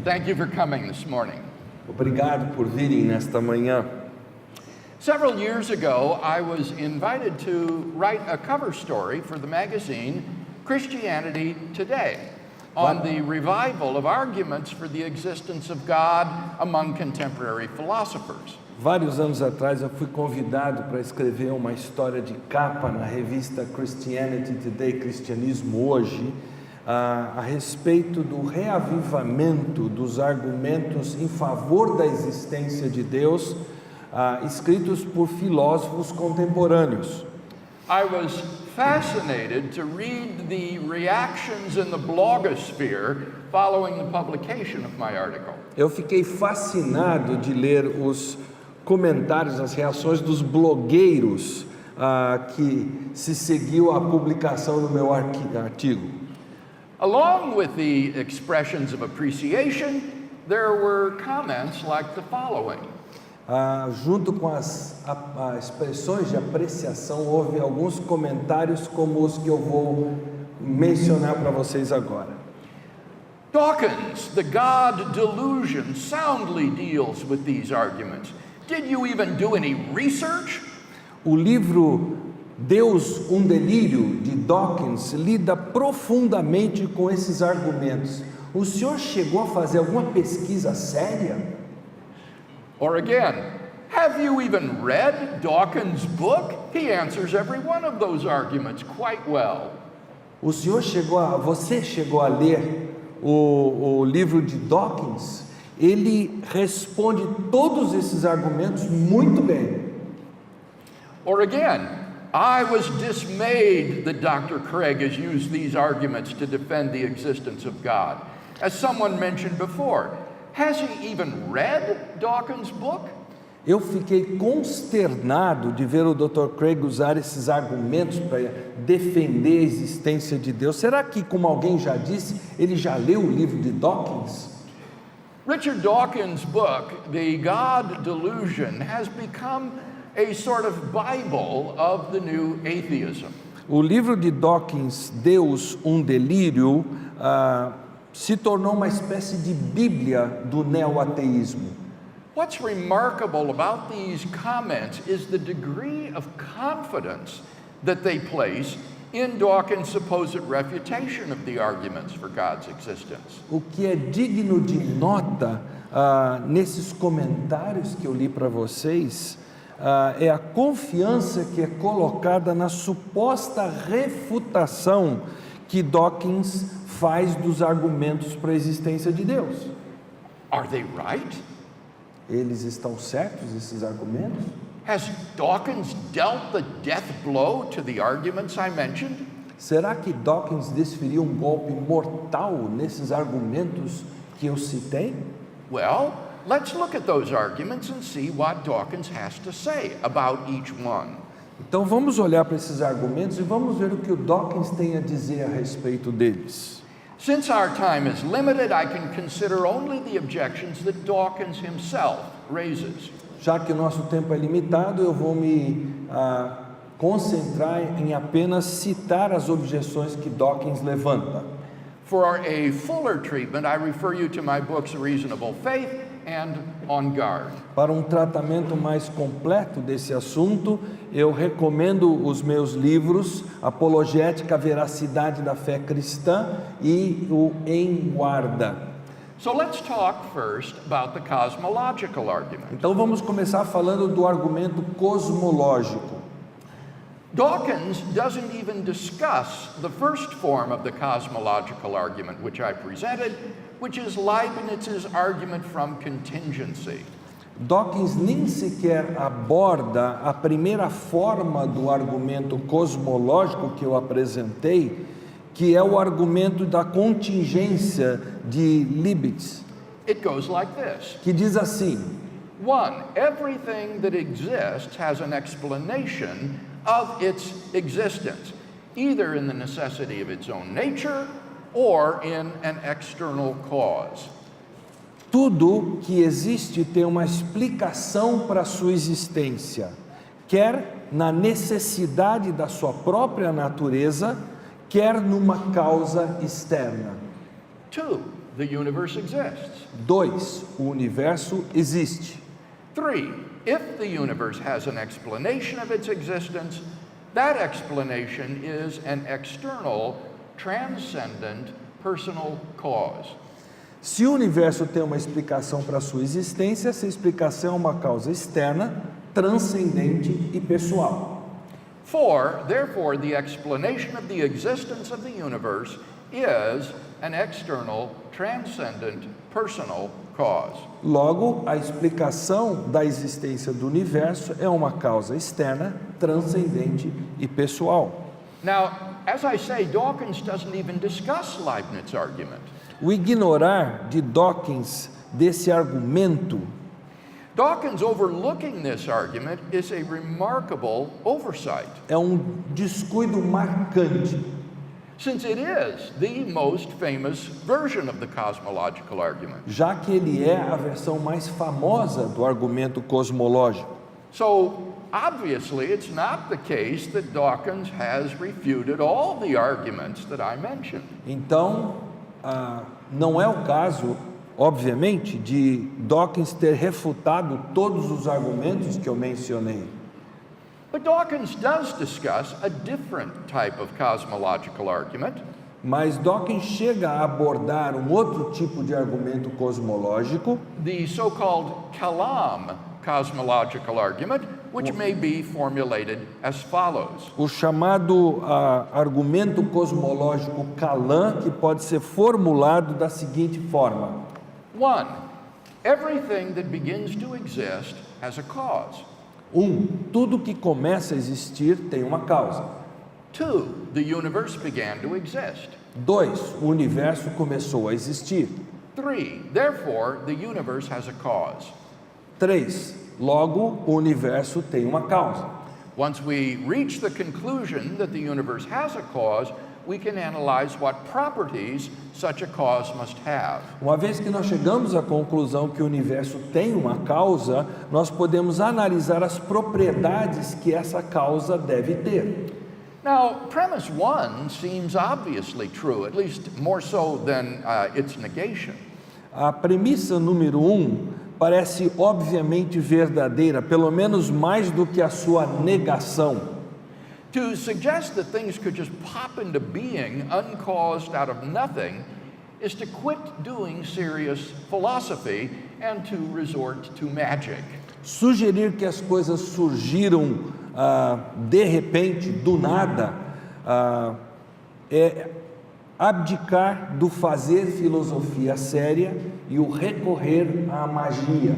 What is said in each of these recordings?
Thank you for coming this morning. Obrigado por virem nesta manhã. Several years ago, I was invited to write a cover story for the magazine Christianity Today on the revival of arguments for the existence of God among contemporary philosophers. Vários anos atrás eu fui convidado para escrever uma história de capa na revista Christianity Today, Cristianismo Hoje, a respeito do reavivamento dos argumentos em favor da existência de Deus, escritos por filósofos contemporâneos. I was fascinated to read the reactions in the blogosphere following the publication of my article. Eu fiquei fascinado de ler os comentários, as reações dos blogueiros que se seguiu à publicação do meu artigo. Along with the expressions of appreciation, there were comments like the following. Junto com as expressões de apreciação, houve alguns comentários como os que eu vou mencionar para vocês agora. Dawkins, the God delusion, soundly deals with these arguments. Did you even do any research? O livro Deus, um Delírio, de Dawkins, lida profundamente com esses argumentos. O senhor chegou a fazer alguma pesquisa séria? Or again, have you even read Dawkins' book? He answers every one of those arguments quite well. Você chegou a ler o livro de Dawkins? Ele responde todos esses argumentos muito bem. Or again, I was dismayed that Dr. Craig has used these arguments to defend the existence of God. As someone mentioned before, has he even read Dawkins' book? Eu fiquei consternado de ver o Dr. Craig usar esses argumentos para defender a existência de Deus. Será que, como alguém já disse, ele já leu o livro de Dawkins? Richard Dawkins' book, The God Delusion, has become a sort of Bible of the new atheism. O livro de Dawkins, Deus, um Delírio, se tornou uma espécie de Bíblia do neo-ateísmo. What's remarkable about these comments is the degree of confidence that they place in Dawkins' supposed refutation of the arguments for God's existence. O que é digno de nota nesses comentários que eu li para vocês é a confiança que é colocada na suposta refutação que Dawkins faz dos argumentos para a existência de Deus. Are they right? Eles estão certos, esses argumentos? Has Dawkins dealt the death blow to the arguments I mentioned? Será que Dawkins desferiu um golpe mortal nesses argumentos que eu citei? Well, let's look at those arguments and see what Dawkins has to say about each one. Então vamos olhar para esses argumentos e vamos ver o que o Dawkins tem a dizer a respeito deles. Since our time is limited, I can consider only the objections that Dawkins himself raises. Já que o nosso tempo é limitado, eu vou me concentrar em apenas citar as objeções que Dawkins levanta. For a fuller treatment, I refer you to my books Reasonable Faith and On Guard. Para um tratamento mais completo desse assunto, eu recomendo os meus livros Apologética, Veracidade da Fé Cristã e o Em Guarda. So let's talk first about the cosmological argument. Então vamos começar falando do argumento cosmológico. Dawkins doesn't even discuss the first form of the cosmological argument which I presented, which is Leibniz's argument from contingency. Dawkins nem sequer aborda a primeira forma do argumento cosmológico que eu apresentei, que é o argumento da contingência de Leibniz. It goes like this. Que diz assim: 1. Everything that exists has an explanation of its existence, either in the necessity of its own nature or in an external cause. Tudo que existe tem uma explicação para a sua existência, quer na necessidade da sua própria natureza, quer numa causa externa. 2. the universe exists. 2, o universo existe. 3, if the universe has an explanation of its existence, that explanation is an external, transcendent, personal cause. Se o universo tem uma explicação para a sua existência, essa explicação é uma causa externa, transcendente e pessoal. 4, therefore, the explanation of the existence of the universe is an external, transcendent, personal cause. Logo, a explicação da existência do universo é uma causa externa, transcendente e pessoal. Now, as I say, Dawkins doesn't even discuss Leibniz's argument. O ignorar de Dawkins desse argumento, Dawkins overlooking this argument is a remarkable oversight, é um descuido marcante, since it is the most famous version of the cosmological argument. já que ele é a versão mais famosa do argumento cosmológico. So, obviously, it's not the case that Dawkins has refuted all the arguments that I mentioned. Então, não é o caso, obviamente, de Dawkins ter refutado todos os argumentos que eu mencionei. But Dawkins does discuss a different type of cosmological argument, Mas Dawkins chega a abordar um outro tipo de argumento cosmológico, the so-called Kalam cosmological argument, which may be formulated as follows. o chamado argumento cosmológico Kalam, que pode ser formulado da seguinte forma: 1, everything that begins to exist has a cause. Tudo que começa a existir tem uma causa. 2, the universe began to exist. 2, o universo começou a existir. 3, therefore, the universe has a cause. 3, logo o universo tem uma causa. Once we reach the conclusion that the universe has a cause, we can analyze what properties such a cause must have. Uma vez que nós chegamos à conclusão que o universo tem uma causa, nós podemos analisar as propriedades que essa causa deve ter. Now, premise 1 seems obviously true, at least more so than its negation. A premissa número 1 parece obviamente verdadeira, pelo menos mais do que a sua negação. To suggest that things could just pop into being uncaused out of nothing is to quit doing serious philosophy and to resort to magic. Sugerir que as coisas surgiram de repente, do nada, é abdicar do fazer filosofia séria e o recorrer à magia.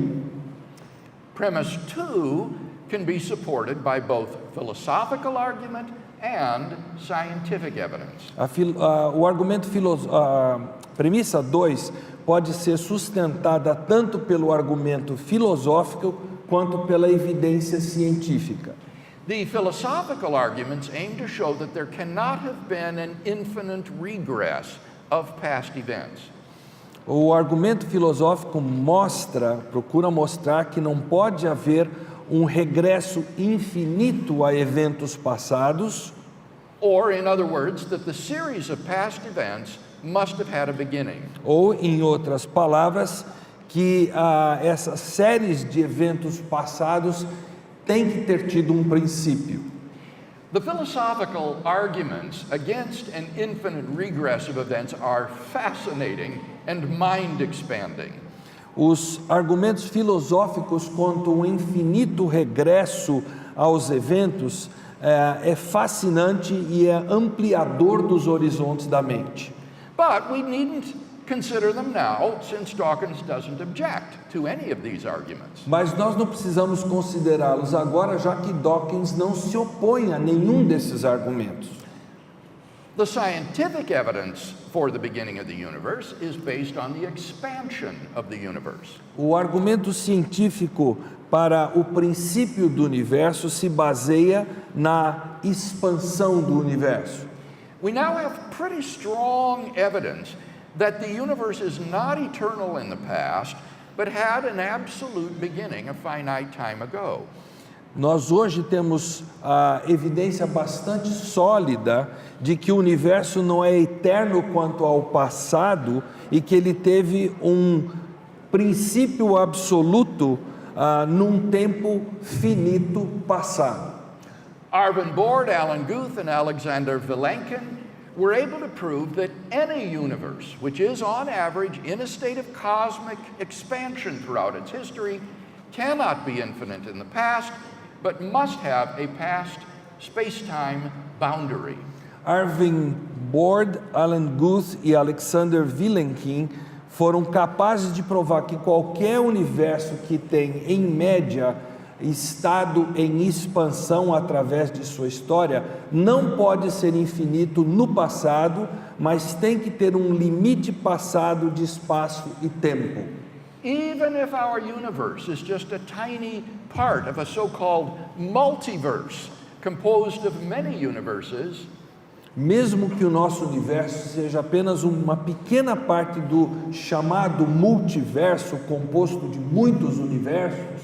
Premise 2 can be supported by both philosophical argument and scientific evidence. O argumento premissa 2 pode ser sustentada tanto pelo argumento filosófico quanto pela evidência científica. The philosophical arguments aim to show that there cannot have been an infinite regress of past events. O argumento filosófico procura mostrar que não pode haver um regresso infinito a eventos passados, Or, in other words, that the series of past events must have had a beginning. ou, em outras palavras, que essas séries de eventos passados têm que ter tido um princípio. The philosophical arguments against an infinite regress of events are fascinating and mind-expanding. Os argumentos filosóficos quanto ao infinito regresso aos eventos é fascinante e é ampliador dos horizontes da mente. But we needn't consider them now, since Dawkins doesn't object to any of these arguments. Mas nós não precisamos considerá-los agora, já que Dawkins não se opõe a nenhum desses argumentos. The scientific evidence for the beginning of the universe is based on the expansion of the universe. O argumento científico para o princípio do universo se baseia na expansão do universo. We now have pretty strong evidence that the universe is not eternal in the past, but had an absolute beginning a finite time ago. Nós hoje temos a evidência bastante sólida de que o universo não é eterno quanto ao passado e que ele teve um princípio absoluto num tempo finito passado. Arvin Bord, Alan Guth, and Alexander Vilenkin were able to prove that any universe, which is on average in a state of cosmic expansion throughout its history, cannot be infinite in the past, but must have a past space-time boundary. Arvin Bord, Alan Guth e Alexander Vilenkin foram capazes de provar que qualquer universo que tem, em média, estado em expansão através de sua história, não pode ser infinito no passado, mas tem que ter um limite passado de espaço e tempo. Even if our universe is just a tiny part of a so-called multiverse composed of many universes, mesmo que o nosso universo seja apenas uma pequena parte do chamado multiverso, composto de muitos universos,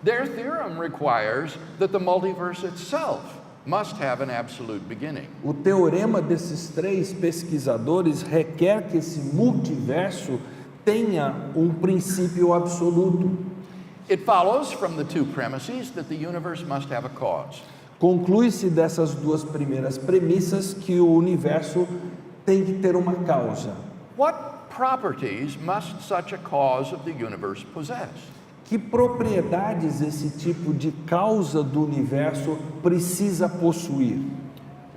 their theorem requires that the multiverse itself must have an absolute beginning. o teorema desses três pesquisadores requer que esse multiverso tenha um princípio absoluto. It follows from the two premises that the universe must have a cause. Conclui-se dessas duas primeiras premissas que o universo tem que ter uma causa. What properties must such a cause of the universe possess? Que propriedades esse tipo de causa do universo precisa possuir?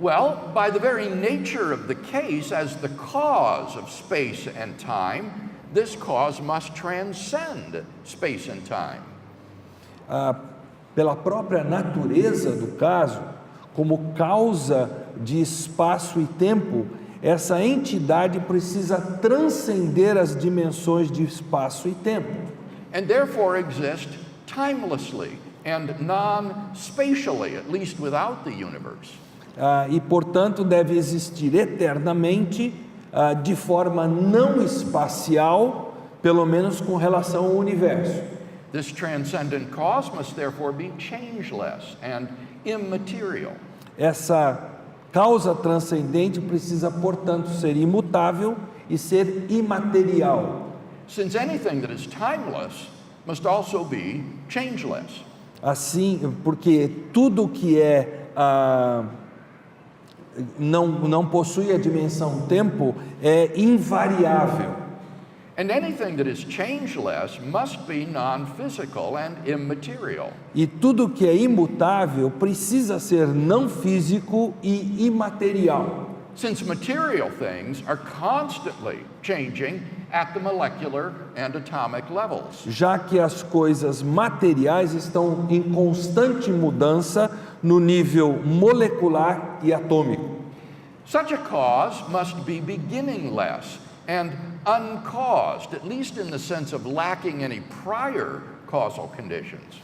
Well, by the very nature of the case, as the cause of space and time, this cause must transcend space and time. Pela própria natureza do caso, como causa de espaço e tempo, essa entidade precisa transcender as dimensões de espaço e tempo. And therefore exist timelessly and non-spatially, at least without the universe. E, portanto, deve existir eternamente, de forma não espacial, pelo menos com relação ao universo. This transcendent cause must therefore be changeless and immaterial. Essa causa transcendente precisa, portanto, ser imutável e ser imaterial. Since anything that is timeless must also be changeless. Assim, porque tudo que não possui a dimensão tempo é invariável. And anything that is changeless must be non-physical and immaterial. E tudo que é imutável precisa ser não físico e imaterial. Since material things are constantly changing at the molecular and atomic levels. Já que as coisas materiais estão em constante mudança no nível molecular e atômico. Such a cause must be beginningless and uncaused, at least in the sense of lacking any prior causal conditions.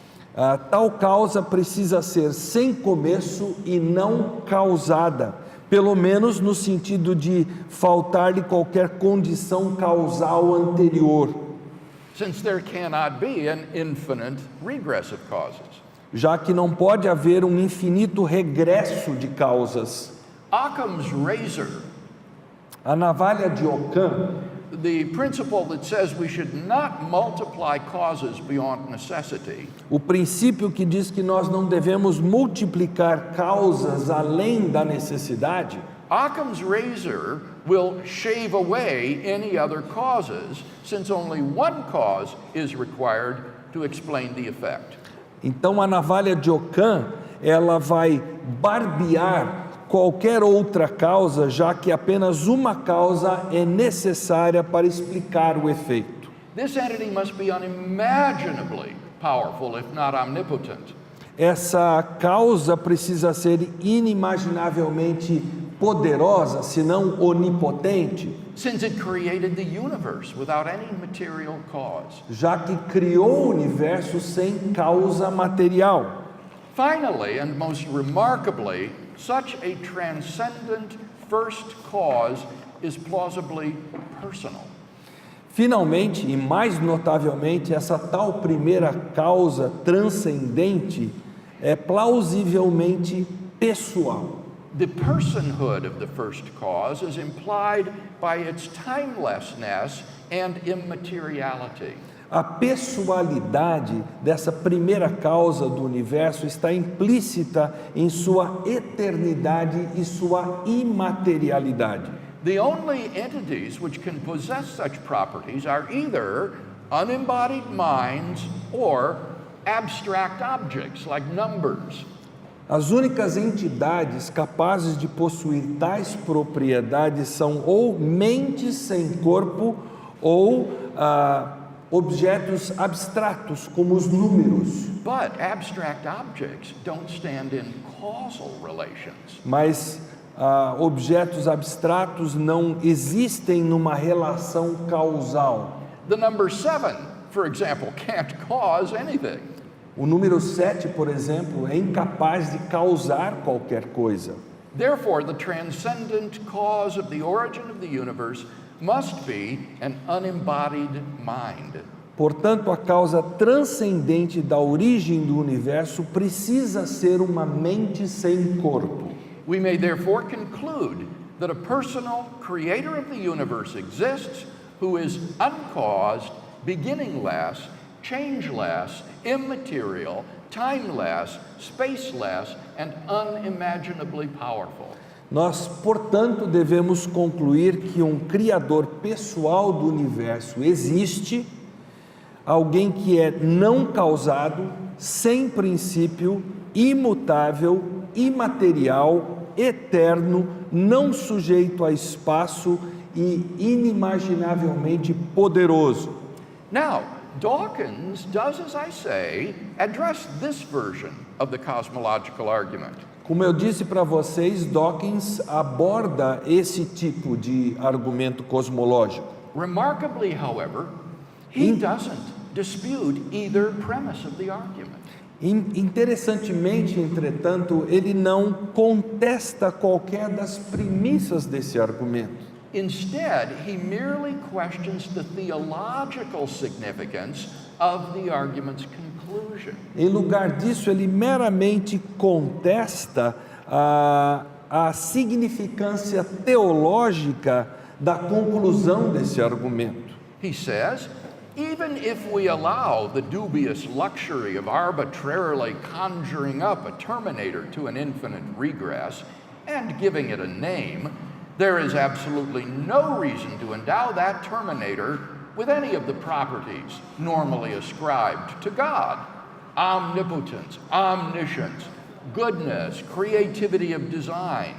Tal causa precisa ser sem começo e não causada, pelo menos no sentido de faltar-lhe qualquer condição causal anterior. Since there cannot be an infinite regress of causes. Já que não pode haver um infinito regresso de causas. Occam's razor, A navalha de Ockham, the principle that says we should not multiply causes beyond necessity, o princípio que diz que nós não devemos multiplicar causas além da necessidade, Occam's razor will shave away any other causes, since only one cause is required to explain the effect. então a navalha de Ockham, ela vai barbear qualquer outra causa, já que apenas uma causa é necessária para explicar o efeito. This entity must be unimaginably powerful, if not omnipotent. Essa causa precisa ser inimaginavelmente poderosa, se não onipotente, Since it created the universe without any material cause. já que criou o universo sem causa material. Finally, and most remarkably, such a transcendent first cause is plausibly personal. Finalmente, e mais notavelmente, essa tal primeira causa transcendente é plausivelmente pessoal. The personhood of the first cause is implied by its timelessness and immateriality. A pessoalidade dessa primeira causa do universo está implícita em sua eternidade e sua imaterialidade. The only entities which can possess such properties are either unembodied minds or abstract objects like numbers. As únicas entidades capazes de possuir tais propriedades são ou mentes sem corpo ou objetos abstratos, como os números. But abstract objects don't stand in causal relations. Mas objetos abstratos não existem numa relação causal. The number 7, for example, can't cause anything. O número 7, por exemplo, é incapaz de causar qualquer coisa. Therefore, the transcendent cause of the origin of the universe must be an unembodied mind. Portanto, a causa transcendente da origem do universo precisa ser uma mente sem corpo. We may therefore conclude that a personal creator of the universe exists who is uncaused, beginningless, changeless, immaterial, timeless, spaceless, and unimaginably powerful. Nós, portanto, devemos concluir que um Criador pessoal do universo existe, alguém que é não causado, sem princípio, imutável, imaterial, eterno, não sujeito a espaço e inimaginavelmente poderoso. Now, Dawkins does, as I say, address this version of the cosmological argument. Como eu disse para vocês, Dawkins aborda esse tipo de argumento cosmológico. Remarkably, however, he doesn't dispute either premise of the argument. Interessantemente, entretanto, ele não contesta qualquer das premissas desse argumento. Instead, he merely questions the theological significance of the argument's conclusion. Em lugar disso, ele meramente contesta a significância teológica da conclusão desse argumento. He says, even if we allow the dubious luxury of arbitrarily conjuring up a terminator to an infinite regress and giving it a name, there is absolutely no reason to endow that terminator with any of the properties normally ascribed to God: omnipotence, omniscience, goodness, creativity of design,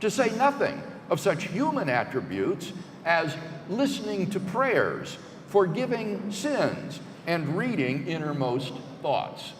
to say nothing of such human attributes as listening to prayers, forgiving sins, and reading innermost thoughts.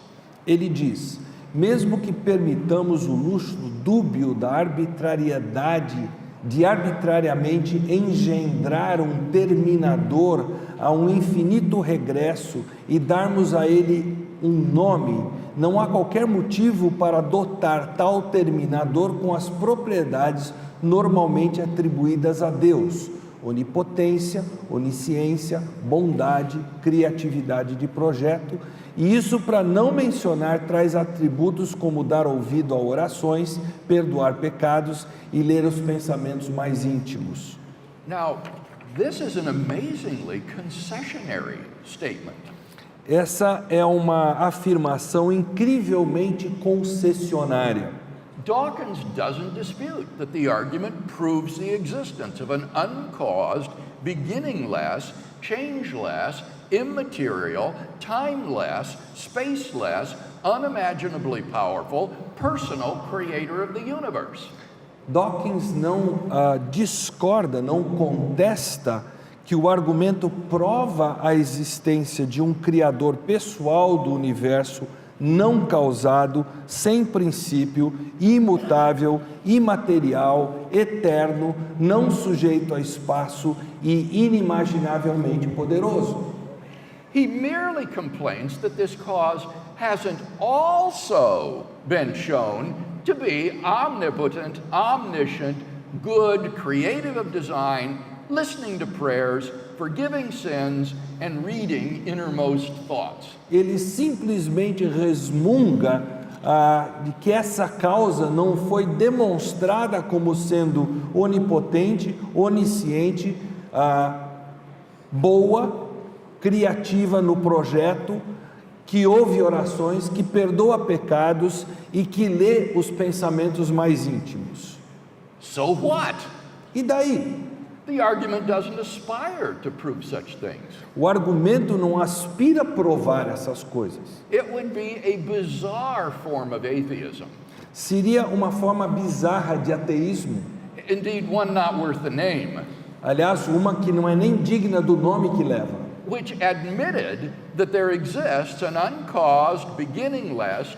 Ele diz: mesmo que permitamos o luxo dúbio da arbitrariedade de arbitrariamente engendrar um terminador a um infinito regresso e darmos a ele um nome, não há qualquer motivo para dotar tal terminador com as propriedades normalmente atribuídas a Deus: onipotência, onisciência, bondade, criatividade de projeto. E isso, para não mencionar, traz atributos como dar ouvido a orações, perdoar pecados e ler os pensamentos mais íntimos. Now, this is an amazingly concessionary statement. Essa é uma afirmação incrivelmente concessionária. Dawkins doesn't dispute that the argument proves the existence of an uncaused, beginningless, changeless, immaterial, timeless, spaceless, unimaginably powerful, personal creator of the universe. Dawkins não discorda, não contesta que o argumento prova a existência de um Criador pessoal do universo, não causado, sem princípio, imutável, imaterial, eterno, não sujeito a espaço e inimaginavelmente poderoso. He merely complains that this cause hasn't also been shown to be omnipotent, omniscient, good, creative of design, listening to prayers, forgiving sins, and reading innermost thoughts. Ele simplesmente resmunga de que essa causa não foi demonstrada como sendo onipotente, onisciente, boa, criativa no projeto, que ouve orações, que perdoa pecados e que lê os pensamentos mais íntimos. So what? E daí? The argument doesn't aspire to prove such things. O argumento não aspira a provar essas coisas. It would be a bizarre form of atheism. Seria uma forma bizarra de ateísmo. Indeed, one not worth the name, Aliás, uma que não é nem digna do nome que leva. which admitted that there exists an uncaused, beginningless,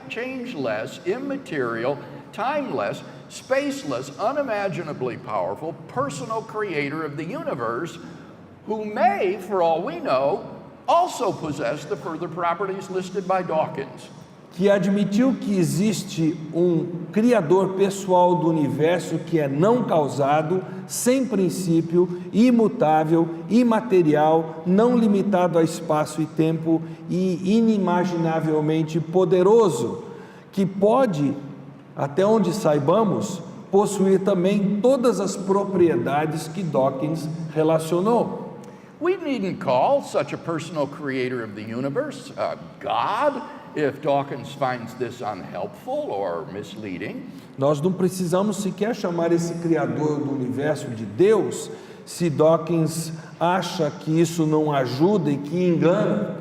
changeless, immaterial, timeless, spaceless, unimaginably powerful, personal creator of the universe, who may, for all we know, also possess the further properties listed by Dawkins. Que admitiu que existe um criador pessoal do universo que é não causado, sem princípio, imutável, imaterial, não limitado a espaço e tempo e inimaginavelmente poderoso, que pode, até onde saibamos, possuir também todas as propriedades que Dawkins relacionou. We needn't call such a personal creator of the universe God if Dawkins finds this unhelpful or misleading. Nós não precisamos sequer chamar esse criador do universo de Deus, se Dawkins acha que isso não ajuda e que engana.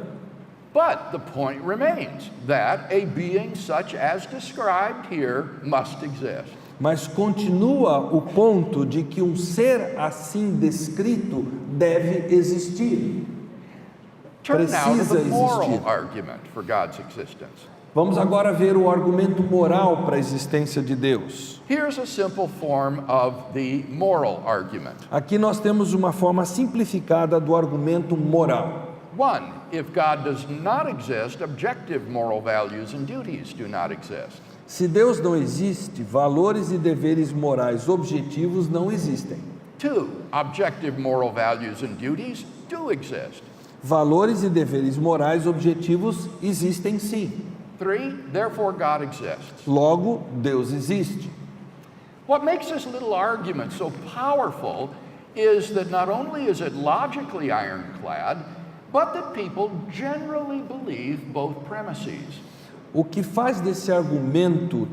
But the point remains that a being such as described here must exist. Mas continua o ponto de que um ser assim descrito deve existir. Turn now to Precisa the moral existir. argument for God's existence. Vamos agora ver o argumento moral para a existência de Deus. Here's a simple form of the moral argument. Aqui nós temos uma forma simplificada do argumento moral. 1. If God does not exist, objective moral values and duties do not exist. Se Deus não existe, valores e deveres morais objetivos não existem. 2. Objective moral values and duties do exist. Valores e deveres morais objetivos existem sim. 3. Therefore God exists. Logo, Deus existe. What makes this little argument so powerful is that not only is it logically ironclad, but that people generally believe both premises. O que faz desse argumento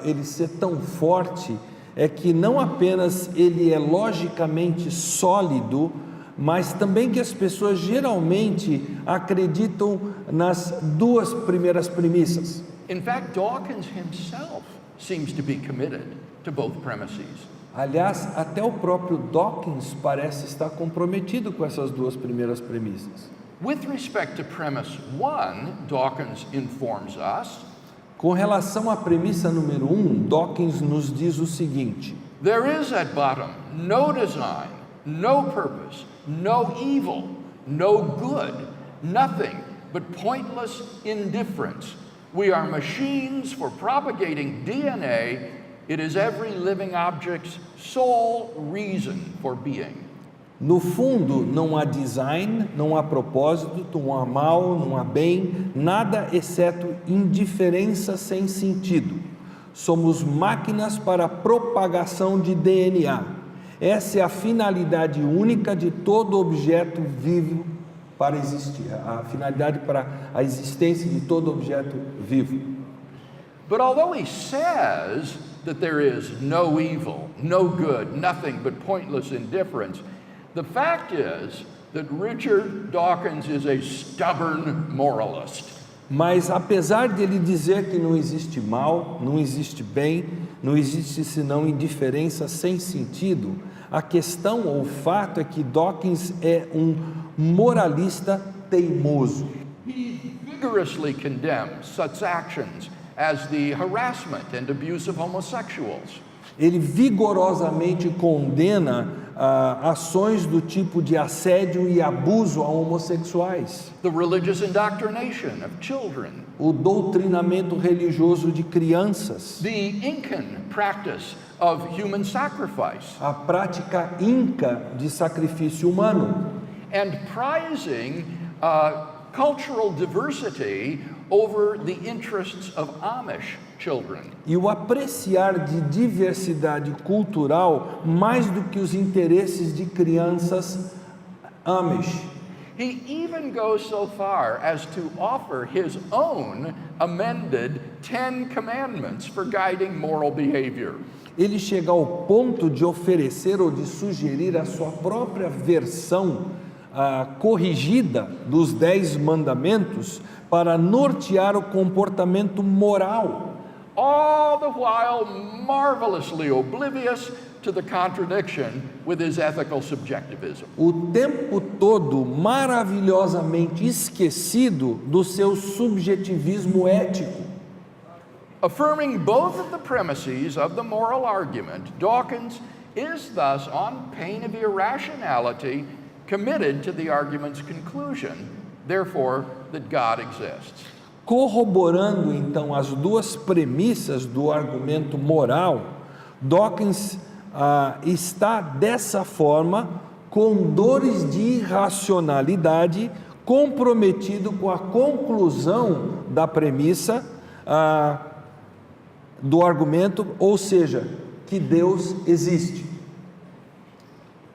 ele ser tão forte é que não apenas ele é logicamente sólido, mas também que as pessoas geralmente acreditam nas duas primeiras premissas. In fact, Dawkins himself seems to be committed to both premises. Aliás, até o próprio Dawkins parece estar comprometido com essas duas primeiras premissas. With respect to premise 1, Dawkins informs us Com relação à premissa número 1, Dawkins nos diz o seguinte: there is at bottom no design, no purpose, no evil, no good, nothing but pointless indifference. We are machines for propagating DNA. It is every living object's sole reason for being. No fundo, não há design, não há propósito, não há mal, não há bem, nada exceto indiferença sem sentido. Somos máquinas para a propagação de DNA. Essa é a finalidade única de todo objeto vivo para existir, a finalidade para a existência de todo objeto vivo. But although he says that there is no evil, no good, nothing but pointless indifference, the fact is that Richard Dawkins is a stubborn moralist. Mas apesar de ele dizer que não existe mal, não existe bem, não existe senão indiferença sem sentido, a questão ou o fato é que Dawkins é um moralista teimoso. He vigorously condemns such actions as the harassment and abuse of homosexuals. Ele vigorosamente condena ações do tipo de assédio e abuso a homossexuais, The religious indoctrination of children, o doutrinamento religioso de crianças, the Incan practice of human sacrifice, a prática inca de sacrifício humano and prizing cultural diversity over the interests of Amish children. E o apreciar de diversidade cultural mais do que os interesses de crianças Amish. He even goes so far as to offer his own amended 10 commandments for guiding moral behavior. Ele chega ao ponto de oferecer ou de sugerir a sua própria versão corrigida dos 10 mandamentos para nortear o comportamento moral. All the while marvelously oblivious to the contradiction with his ethical subjectivism. O tempo todo maravilhosamente esquecido do seu subjetivismo ético. Affirming both of the premises of the moral argument, Dawkins is thus, on pain of irrationality, committed to the argument's conclusion, therefore, that God exists. Corroborando então as duas premissas do argumento moral, Dawkins está dessa forma, com dores de irracionalidade, comprometido com a conclusão da premissa do argumento, ou seja, que Deus existe.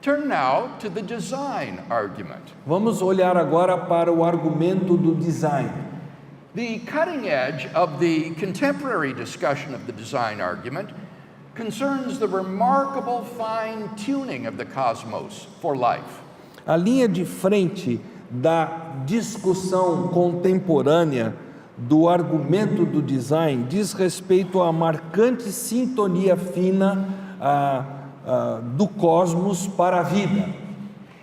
Turn now to the design argument. Vamos olhar agora para o argumento do design. The cutting edge of the contemporary discussion of the design argument concerns the remarkable fine-tuning of the cosmos for life. A linha de frente da discussão contemporânea do argumento do design diz respeito à marcante sintonia fina do cosmos para a vida.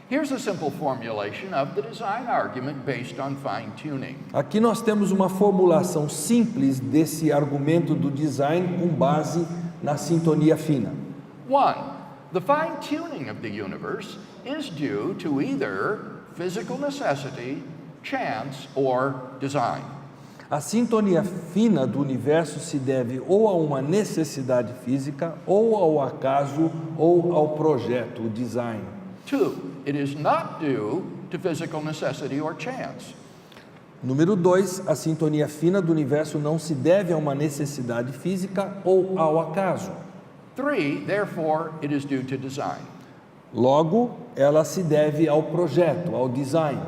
Here's a simple formulation of the design argument based on fine-tuning. Aqui nós temos uma formulação simples desse argumento do design com base na sintonia fina. 1. The fine-tuning of the universe is due to either physical necessity, chance, or design. A sintonia fina do universo se deve ou a uma necessidade física, ou ao acaso, ou ao projeto, o design. 2. It is not due to physical necessity or chance. Número 2, a sintonia fina do universo não se deve a uma necessidade física ou ao acaso. 3. Therefore, it is due to design. Logo, ela se deve ao projeto, ao design.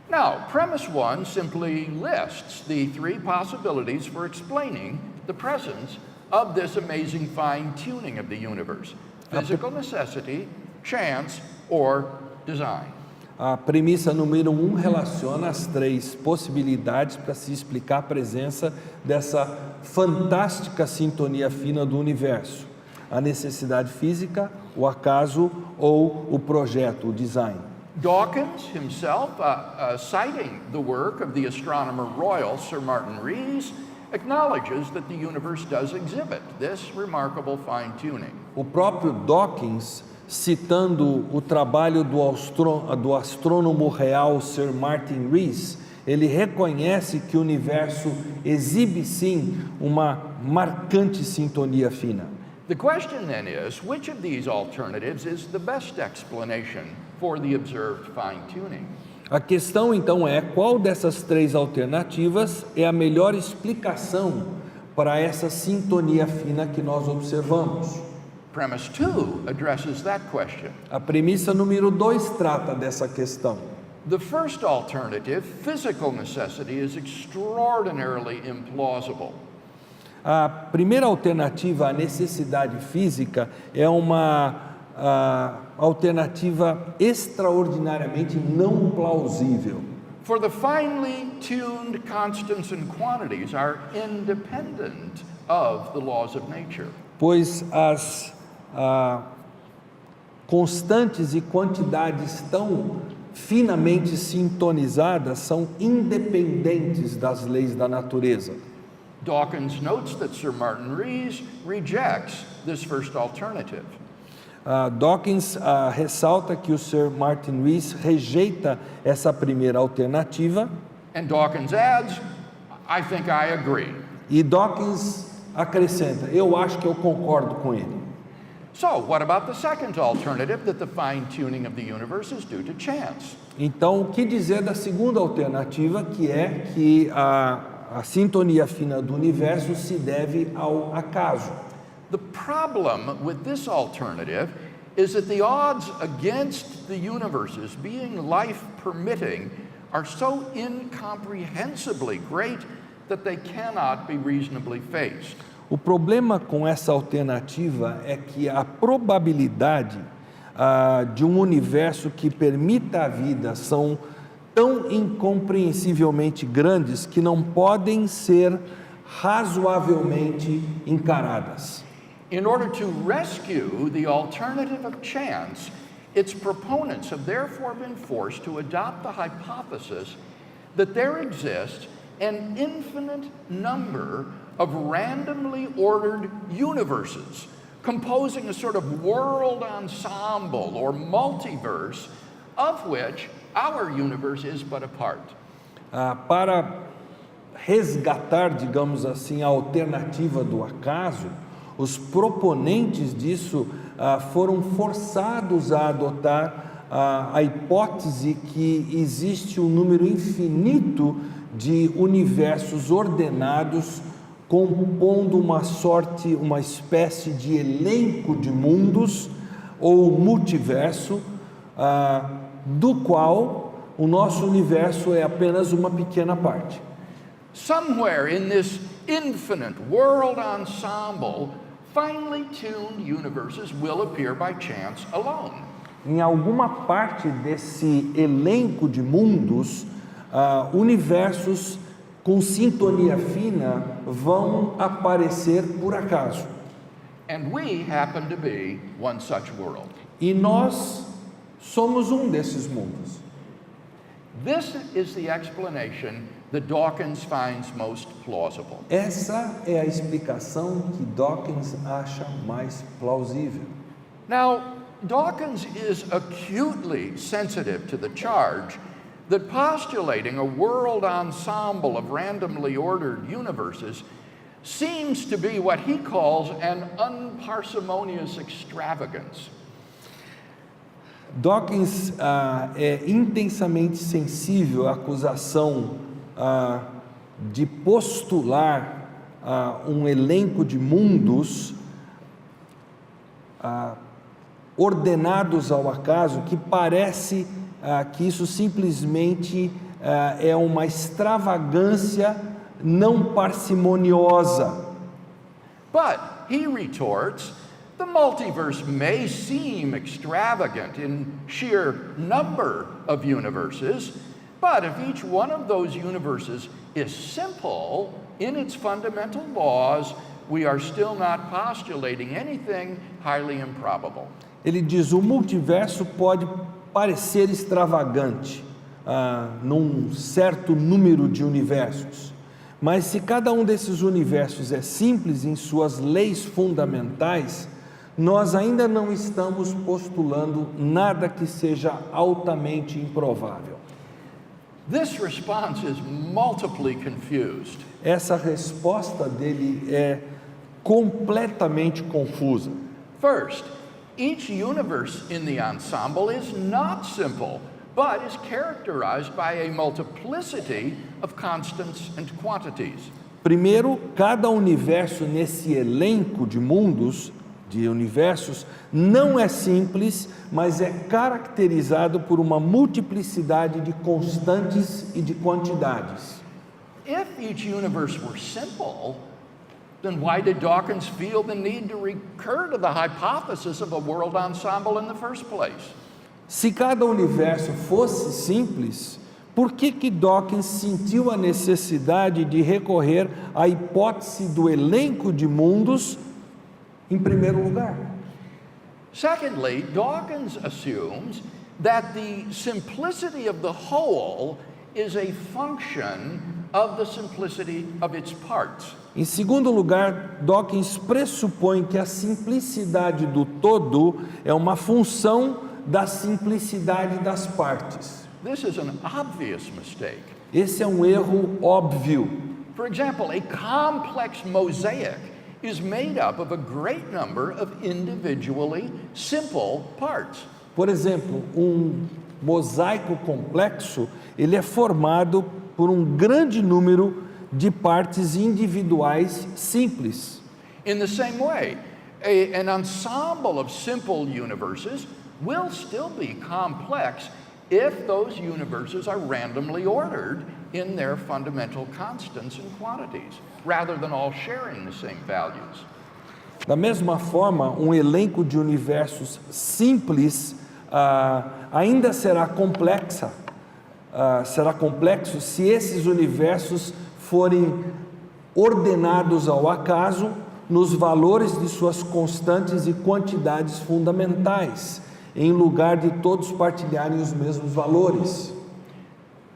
Now, premise 1 simply lists the 3 possibilities for explaining the presence of this amazing fine-tuning of the universe: physical necessity, chance, or design. A premissa número 1 relaciona as 3 possibilidades para se explicar a presença dessa fantástica sintonia fina do universo: a necessidade física, o acaso ou o projeto, o design. Dawkins himself, citing the work of the astronomer royal Sir Martin Rees, acknowledges that the universe does exhibit this remarkable fine-tuning. O próprio Dawkins, citando o trabalho do astrônomo real Sir Martin Rees, ele reconhece que o universo exibe sim uma marcante sintonia fina. The question then is, which of these alternatives is the best explanation for the observed fine-tuning? A questão então é qual dessas 3 alternativas é a melhor explicação para essa sintonia fina que nós observamos. Premise 2 addresses that question. A premissa número 2 trata dessa questão. The first alternative, physical necessity, is extraordinarily implausible. A primeira alternativa, a necessidade física, é uma alternativa extraordinariamente não plausível. For the finely tuned constants and quantities are independent of the laws of nature. Pois as constantes e quantidades tão finamente sintonizadas são independentes das leis da natureza. Dawkins notes that Sir Martin Rees rejects this first alternative. Dawkins ressalta que o Sir Martin Rees rejeita essa primeira alternativa. And Dawkins adds, I think I agree. E Dawkins acrescenta, eu acho que eu concordo com ele. So, what about the second alternative, that the fine-tuning of the universe is due to chance? Então, o que dizer da segunda alternativa, que é que a sintonia fina do universo se deve ao acaso. The problem with this alternative is that the odds against the universes being life-permitting are so incomprehensibly great that they cannot be reasonably faced. O problema com essa alternativa é que a probabilidade de um universo que permita a vida são tão incompreensivelmente grandes que não podem ser razoavelmente encaradas. In order to rescue the alternative of chance, its proponents have therefore been forced to adopt the hypothesis that there exists an infinite number of randomly ordered universes, composing a sort of world ensemble or multiverse, of which our universe is but a part. Para resgatar, digamos assim, a alternativa do acaso, os proponentes disso foram forçados a adotar a hipótese que existe um número infinito de universos ordenados, compondo uma espécie de elenco de mundos ou multiverso, do qual o nosso universo é apenas uma pequena parte. Somewhere in this infinite world ensemble, finely tuned universes will appear by chance alone. Em alguma parte desse elenco de mundos, universos com sintonia fina vão aparecer por acaso. And we happen to be one such world. E nós somos um desses mundos. This is the explanation that Dawkins finds most plausible. Essa é a explicação que Dawkins acha mais plausível. Now, Dawkins is acutely sensitive to the charge that postulating a world ensemble of randomly ordered universes seems to be what he calls an unparsimonious extravagance. Dawkins é intensamente sensível à acusação de postular um elenco de mundos ordenados ao acaso, que parece que isso simplesmente é uma extravagância não parcimoniosa. But, he retorts, the multiverse may seem extravagant in sheer number of universes, but if each one of those universes is simple in its fundamental laws, we are still not postulating anything highly improbable. Ele diz: o multiverso pode parecer extravagante num certo número de universos, mas se cada um desses universos é simples em suas leis fundamentais, nós ainda não estamos postulando nada que seja altamente improvável. This response is multiply confused. Essa resposta dele é completamente confusa. First, each universe in the ensemble is not simple, but is characterized by a multiplicity of constants and quantities. Primeiro, cada universo nesse elenco de mundos, de universos, não é simples, mas é caracterizado por uma multiplicidade de constantes e de quantidades. If each universe were simple, then why did Dawkins feel the need to recur to the hypothesis of a world ensemble in the first place? Se cada universo fosse simples, por que Dawkins sentiu a necessidade de recorrer à hipótese do elenco de mundos em primeiro lugar? Secondly, Dawkins assumes that the simplicity of the whole is a function of the simplicity of its parts. Em segundo lugar, Dawkins pressupõe que a simplicidade do todo é uma função da simplicidade das partes. This is an obvious mistake. Esse é um erro óbvio. For example, a complex mosaic is made up of a great number of individually simple parts. Por exemplo, um mosaico complexo, ele é formado por um grande número de partes individuais simples. In the same way, an ensemble of simple universes will still be complex if those universes are randomly ordered in their fundamental constants and quantities, rather than all sharing the same values. Da mesma forma, um elenco de universos simples ainda será complexo se esses universos forem ordenados ao acaso nos valores de suas constantes e quantidades fundamentais, em lugar de todos partilharem os mesmos valores.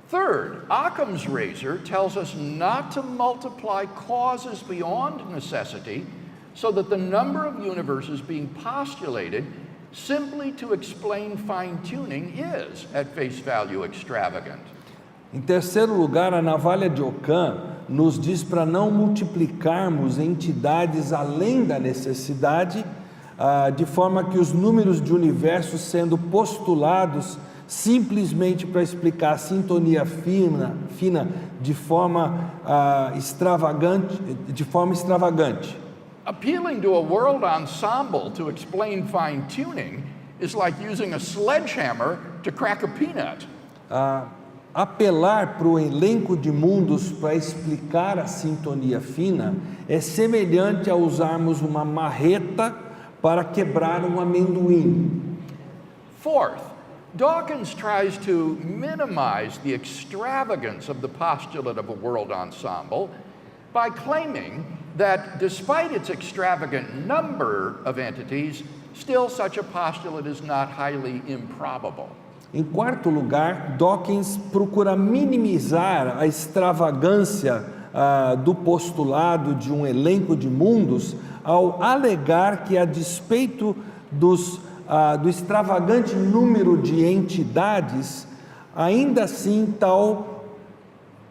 Third, Occam's razor tells us not to multiply causes beyond necessity so that the number of universes being postulated simply to explain fine-tuning is, at face value, extravagant. Em terceiro lugar, a navalha de Occam nos diz para não multiplicarmos entidades além da necessidade, de forma que os números de universos sendo postulados simplesmente para explicar a sintonia fina de forma extravagante. Appealing to a world ensemble to explain fine-tuning is like using a sledgehammer to crack a peanut. Apelar para o elenco de mundos para explicar a sintonia fina é semelhante a usarmos uma marreta para quebrar um amendoim. Fourth, Dawkins tries to minimize the extravagance of the postulate of a world ensemble by claiming that despite its extravagant number of entities, still such a postulate is not highly improbable. Em quarto lugar, Dawkins procura minimizar a extravagância do postulado de um elenco de mundos ao alegar que, a despeito do extravagante número de entidades, ainda assim tal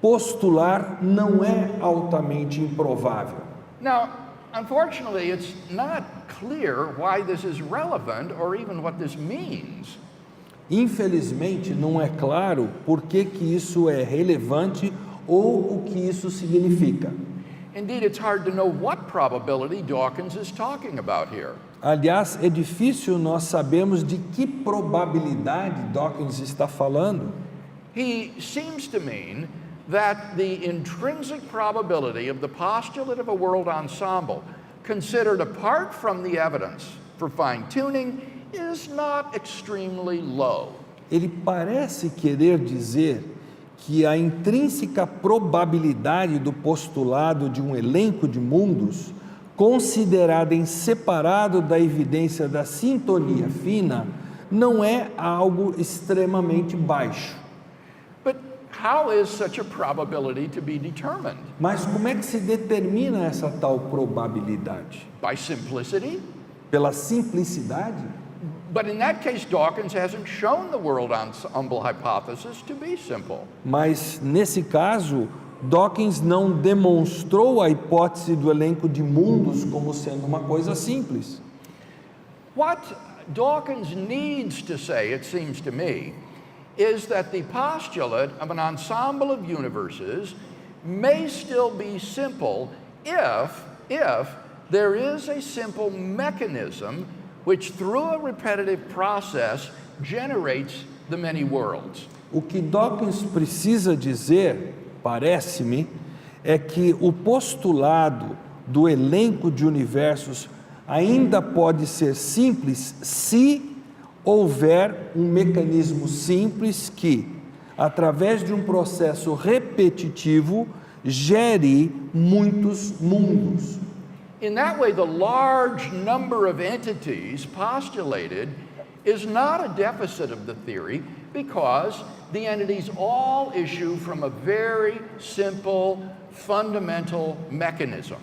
postular não é altamente improvável. Now, unfortunately, it's not clear why this is relevant or even what this means. Infelizmente, não é claro por que isso é relevante ou o que isso significa. Indeed, it's hard to know what probability Dawkins is talking about here. Aliás, é difícil nós sabermos de que probabilidade Dawkins está falando. He seems to mean that the intrinsic probability of the postulate of a world ensemble, considered apart from the evidence for fine-tuning, is not extremely low. Ele parece querer dizer que a intrínseca probabilidade do postulado de um elenco de mundos, considerada em separado da evidência da sintonia fina, não é algo extremamente baixo. But how is such a probability to be determined? Mas como é que se determina essa tal probabilidade? By simplicity? Pela simplicidade? But in that case, Dawkins hasn't shown the world ensemble hypothesis to be simple. Mas nesse caso, Dawkins não demonstrou a hipótese do elenco de mundos como sendo uma coisa simples. What Dawkins needs to say, it seems to me, is that the postulate of an ensemble of universes may still be simple if there is a simple mechanism which through a repetitive process generates the many worlds. O que Dawkins precisa dizer, parece-me, é que o postulado do elenco de universos ainda pode ser simples se houver um mecanismo simples que, através de um processo repetitivo, gere muitos mundos. In that way, the large number of entities postulated is not a deficit of the theory because the entities all issue from a very simple, fundamental mechanism.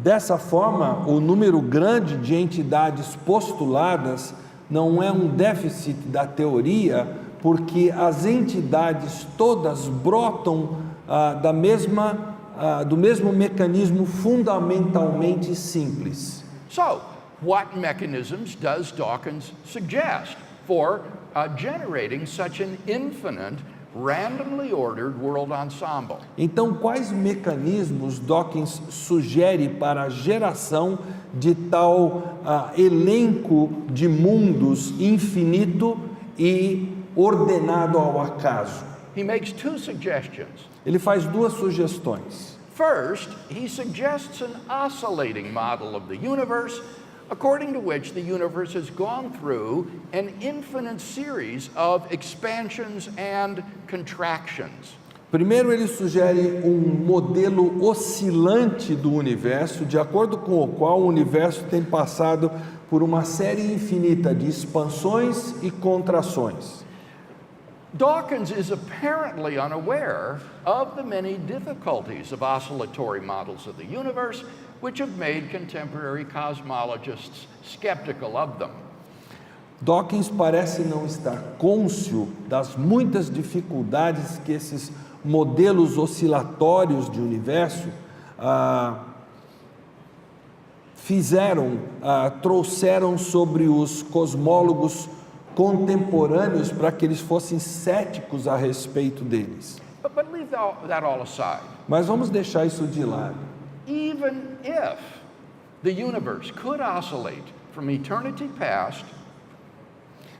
Dessa forma, o número grande de entidades postuladas não é um déficit da teoria, porque as entidades todas brotam do mesmo mecanismo fundamentalmente simples. So, what mechanisms does Dawkins suggest for generating such an infinite randomly ordered world ensemble. Então, quais mecanismos Dawkins sugere para a geração de tal elenco de mundos infinito e ordenado ao acaso? He makes two suggestions. Ele faz duas sugestões. First, he suggests an oscillating model of the universe, according to which the universe has gone through an infinite series of expansions and contractions. Primeiro, ele sugere um modelo oscilante do universo, de acordo com o qual o universo tem passado por uma série infinita de expansões e contrações. Dawkins is apparently unaware of the many difficulties of oscillatory models of the universe, which have made contemporary cosmologists skeptical of them. Dawkins parece não estar cônscio das muitas dificuldades que esses modelos oscilatórios de universo trouxeram sobre os cosmólogos contemporâneos para que eles fossem céticos a respeito deles. But leave that all aside. Mas vamos deixar isso de lado. Even if the universe could oscillate from eternity past,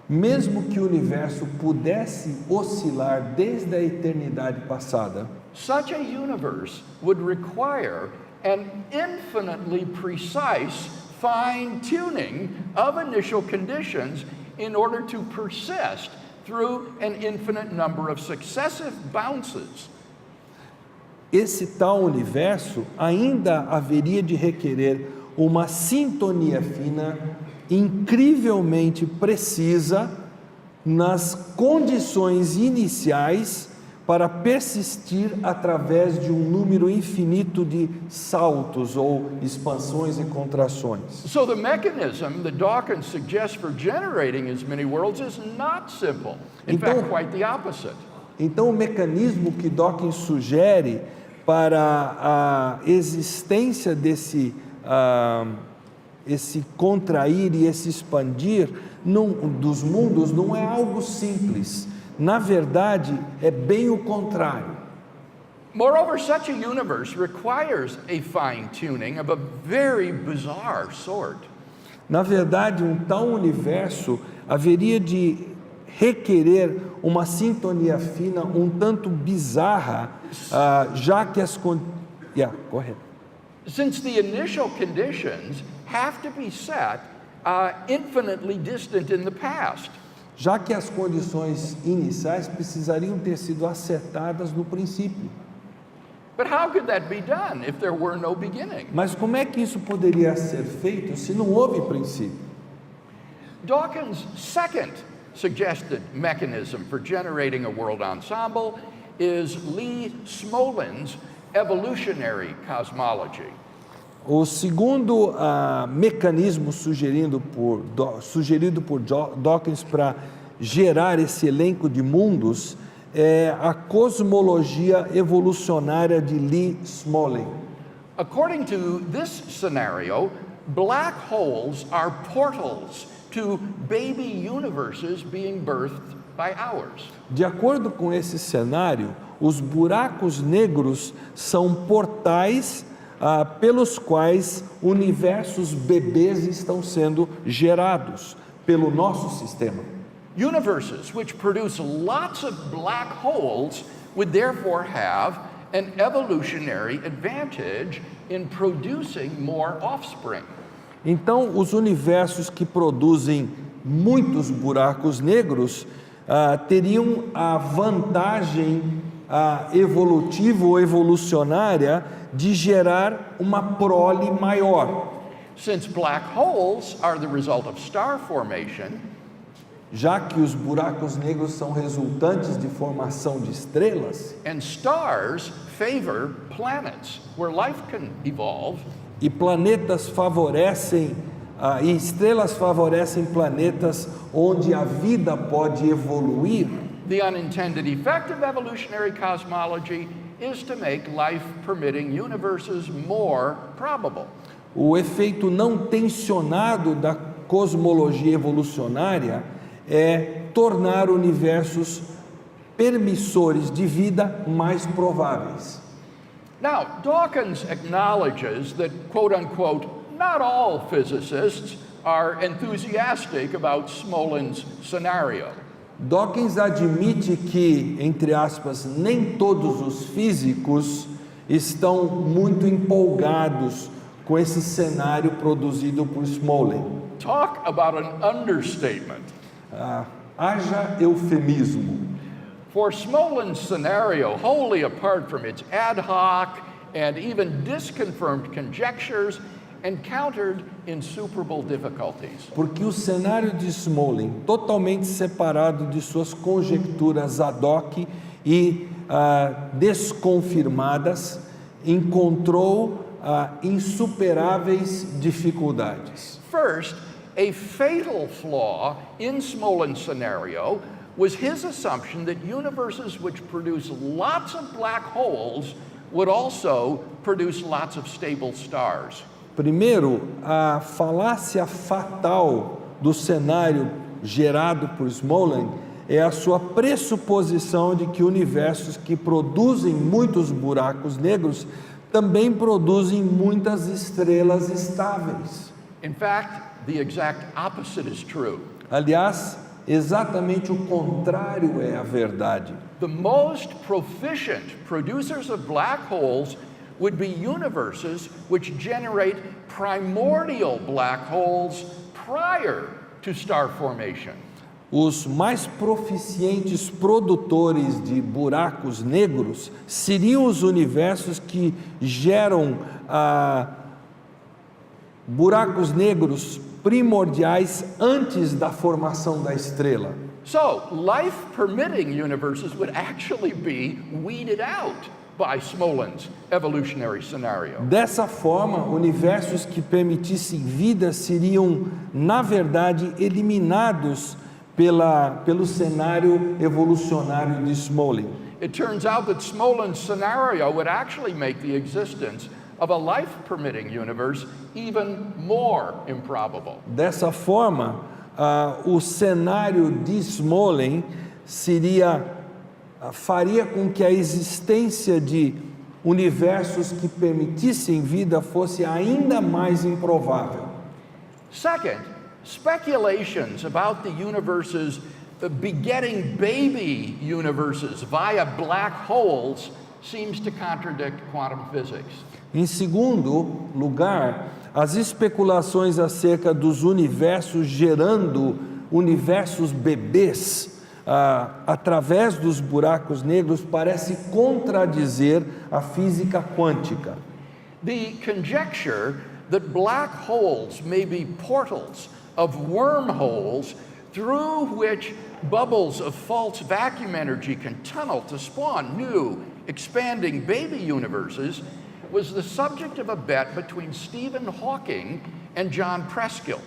Mesmo que o universo pudesse oscilar desde a eternidade passada, such a universe would require an infinitely precise fine-tuning of initial conditions in order to persist through an infinite number of successive bounces. esse tal universo ainda haveria de requerer uma sintonia fina, incrivelmente precisa, nas condições iniciais para persistir através de um número infinito de saltos ou expansões e contrações. So the mechanism that Dawkins suggests for generating as many worlds is not simple. In fact, quite the opposite. Então, o mecanismo que Dawkins sugere para a existência desse esse contrair e esse expandir dos mundos não é algo simples. Na verdade, é bem o contrário. Moreover, such a universe requires a fine-tuning of a very bizarre sort. Na verdade, um tal universo haveria de requerer uma sintonia fina um tanto bizarra, já que as correto. Since the initial conditions have to be set infinitely distant in the past. Já que as condições iniciais precisariam ter sido acertadas no princípio. But how could that be done if there were no beginning? Mas como é que isso poderia ser feito se não houve princípio? Dawkins' second suggested mechanism for generating a world ensemble is Lee Smolin's evolutionary cosmology. O segundo mecanismo sugerido por Dawkins para gerar esse elenco de mundos é a cosmologia evolucionária de Lee Smolin. According to this scenario, black holes are portals to baby universes being birthed by ours. De acordo com esse cenário, os buracos negros são portais pelos quais universos bebês estão sendo gerados pelo nosso sistema. Universes which produce lots of black holes would therefore have an evolutionary advantage in producing more offspring. Então, os universos que produzem muitos buracos negros teriam a vantagem evolutiva ou evolucionária de gerar uma prole maior. Since black holes are the result of star formation, já que os buracos negros são resultantes de formação de estrelas, and stars favor planets where life can evolve, e planetas favorecem e estrelas favorecem planetas onde a vida pode evoluir, the unintended effect of evolutionary cosmology is to make life-permitting universes more probable. O efeito não tensionado da cosmologia evolucionária é tornar universos permissores de vida mais prováveis. Now, Dawkins acknowledges that, quote unquote, not all physicists are enthusiastic about Smolin's scenario. Dawkins admite que, entre aspas, nem todos os físicos estão muito empolgados com esse cenário produzido por Smolin. Talk about an understatement. Haja eufemismo. For Smolin's scenario, wholly apart from its ad hoc and even disconfirmed conjectures, encountered insuperable difficulties. Porque o cenário de Smolin, totalmente separado de suas conjecturas ad hoc e desconfirmadas, encontrou insuperáveis dificuldades. First, a fatal flaw in Smolin's scenario was his assumption that universes which produce lots of black holes would also produce lots of stable stars. Primeiro, a falácia fatal do cenário gerado por Smolin é a sua pressuposição de que universos que produzem muitos buracos negros também produzem muitas estrelas estáveis. In fact, the exact opposite is true. Aliás, exatamente o contrário é a verdade. The most proficient producers of black holes would be universes which generate primordial black holes prior to star formation. Os mais proficientes produtores de buracos negros seriam os universos que geram buracos negros primordiais antes da formação da estrela. So, life-permitting universes would actually be weeded out by Smolin's evolutionary scenario. Dessa forma, universos que permitissem vida seriam, na verdade, eliminados pelo cenário evolucionário de Smolin. It turns out that Smolin's scenario would actually make the existence of a life-permitting universe even more improbable. Dessa forma, o cenário de Smolin faria com que a existência de universos que permitissem vida fosse ainda mais improvável. Second, speculations about the universes begetting baby universes via black holes seems to contradict quantum physics. Em segundo lugar, as especulações acerca dos universos gerando universos bebês através dos buracos negros parece contradizer a física quântica. The conjecture that black holes may be portals of wormholes through which bubbles of false vacuum energy can tunnel to spawn new, expanding baby universes was the subject of a bet between Stephen Hawking and John Preskill.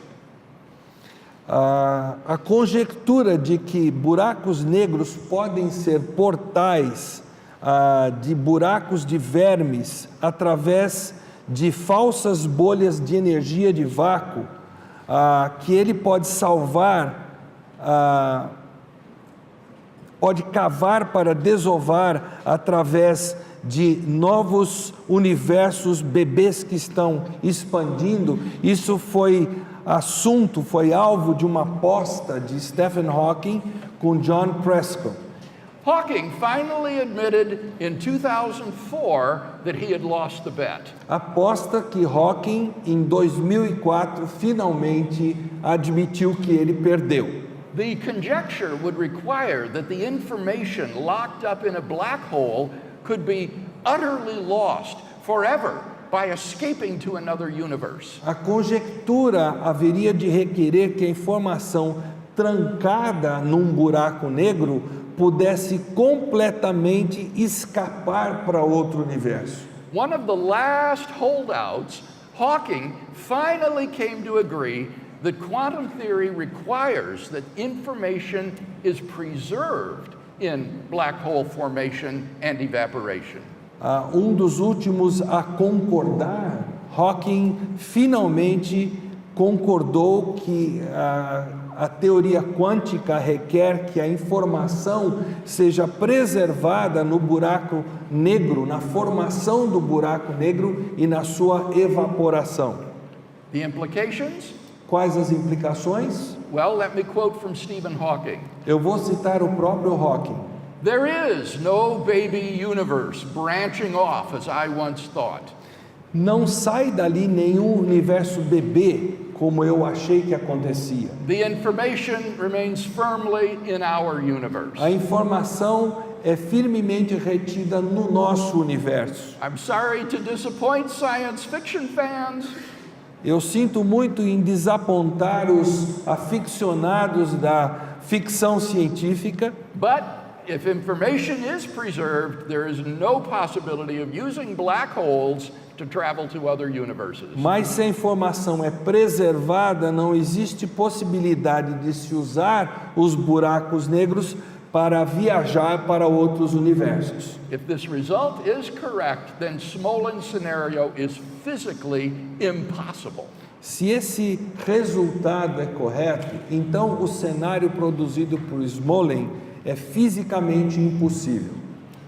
A conjectura de que buracos negros podem ser portais de buracos de vermes através de falsas bolhas de energia de vácuo, que ele pode salvar, pode cavar para desovar através de novos universos bebês que estão expandindo. Isso foi alvo de uma aposta de Stephen Hawking com John Preskill. Hawking finally admitted in 2004 that he had lost the bet. Aposta que Hawking, em 2004, finalmente admitiu que ele perdeu. The conjecture would require that the information locked up in a black hole could be utterly lost forever by escaping to another universe. A conjectura haveria de requerer que a informação trancada num buraco negro pudesse completamente escapar para outro universo. One of the last holdouts, Hawking finally came to agree that quantum theory requires that information is preserved in black hole formation and evaporation. Um dos últimos a concordar, Hawking finalmente concordou que a teoria quântica requer que a informação seja preservada no buraco negro, na formação do buraco negro e na sua evaporação. The implications? Quais as implicações? Well, let me quote from Stephen Hawking. Eu vou citar o próprio Hawking. There is no baby universe branching off as I once thought. Não sai dali nenhum universo bebê, como eu achei que acontecia. The information remains firmly in our universe. A informação é firmemente retida no nosso universo. I'm sorry to disappoint science fiction fans, Eu sinto muito em desapontar os aficionados da ficção científica, but if information is preserved, there is no possibility of using black holes to travel to other universes. mas se a informação é preservada, não existe possibilidade de se usar os buracos negros para viajar para outros universos. If this result is correct, then Smolin's scenario is physically impossible. Se esse resultado é correto, então o cenário produzido por Smolin é fisicamente impossível.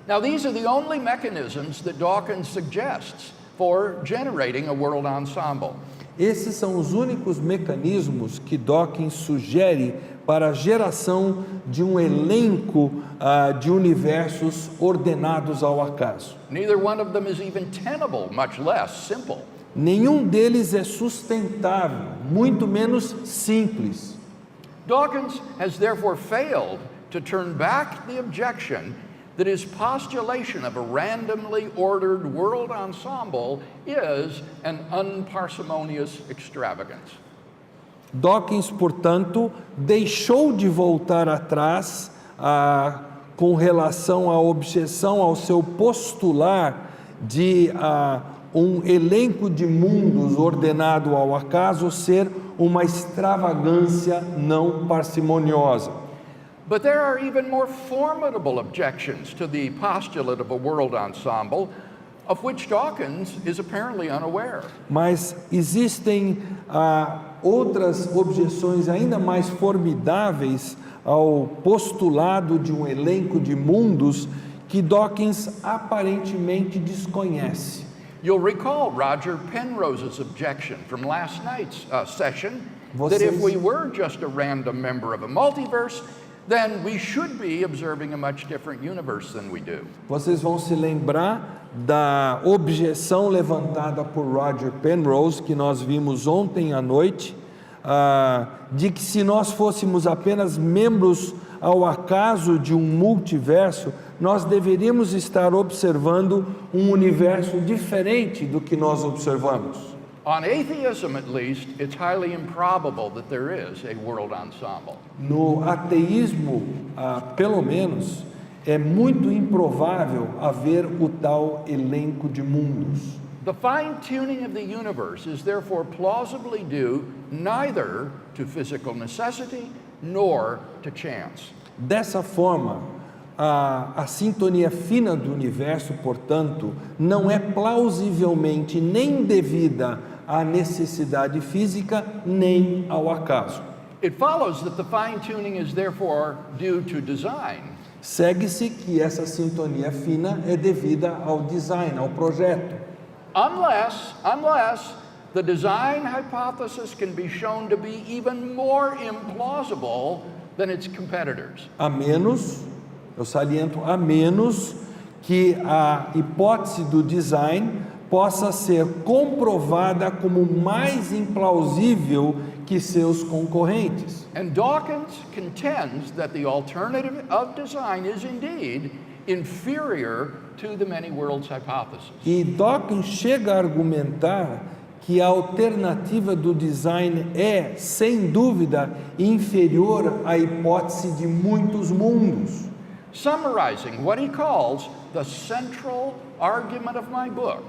Now, these are the only mechanisms that Dawkins suggests for generating a world ensemble. Esses são os únicos mecanismos que Dawkins sugere para a geração de um elenco de universos ordenados ao acaso. Neither one of them is even tenable, much less simple. Nenhum deles é sustentável, muito menos simples. Dawkins has therefore failed to turn back the objection that his postulation of a randomly ordered world ensemble is an unparsimonious extravagance. Dawkins, portanto, deixou de voltar atrás com relação à objeção ao seu postular de um elenco de mundos ordenado ao acaso ser uma extravagância não parcimoniosa. But there are even more formidable objections to the postulate of a world ensemble, of which Dawkins is apparently unaware. Mas existem outras objeções ainda mais formidáveis ao postulado de um elenco de mundos que Dawkins aparentemente desconhece. You'll recall Roger Penrose's objection from last night's session that if we were just a random member of a multiverse, then we should be observing a much different universe than we do. Vocês vão se lembrar da objeção levantada por Roger Penrose, que nós vimos ontem à noite, de que se nós fôssemos apenas membros ao acaso de um multiverso, nós deveríamos estar observando um universo diferente do que nós observamos. On atheism, at least, it's highly improbable that there is a world ensemble. No ateísmo, pelo menos, é muito improvável haver o tal elenco de mundos. The fine-tuning of the universe is therefore plausibly due neither to physical necessity nor to chance. Dessa forma, a sintonia fina do universo, portanto, não é plausivelmente nem devida à necessidade física nem ao acaso. It follows that the fine-tuning is therefore due to design. Segue-se que essa sintonia fina é devida ao design, ao projeto. Unless the design hypothesis can be shown to be even more implausible than its competitors. A menos, eu saliento, a menos que a hipótese do design possa ser comprovada como mais implausível que seus concorrentes. And Dawkins contends that the alternative of design is indeed inferior to the many worlds hypothesis. E Dawkins chega a argumentar que a alternativa do design é, sem dúvida, inferior à hipótese de muitos mundos. Summarizing what he calls the central argument of my book,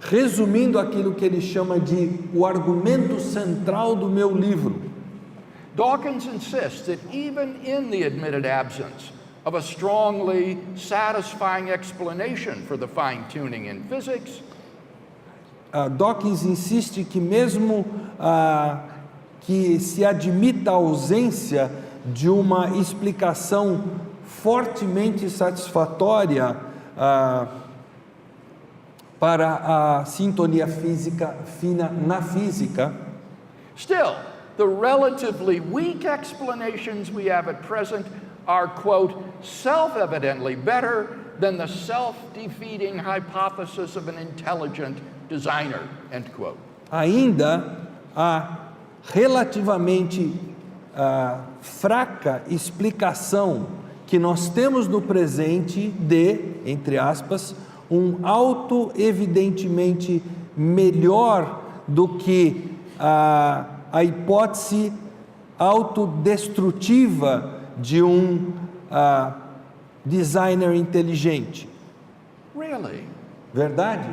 Resumindo aquilo que ele chama de o argumento central do meu livro, Dawkins insists that even in the admitted absence of a strongly satisfying explanation for the fine-tuning in physics, Dawkins insiste que mesmo que se admita a ausência de uma explicação fortemente satisfatória para a sintonia física fina na física. Still, the relatively weak explanations we have at present are, quote, self-evidently better than the self-defeating hypothesis of an intelligent designer, end quote. Ainda a relativamente fraca explicação que nós temos no presente de, entre aspas, um auto-evidentemente melhor do que a hipótese autodestrutiva de um designer inteligente. Really? Verdade?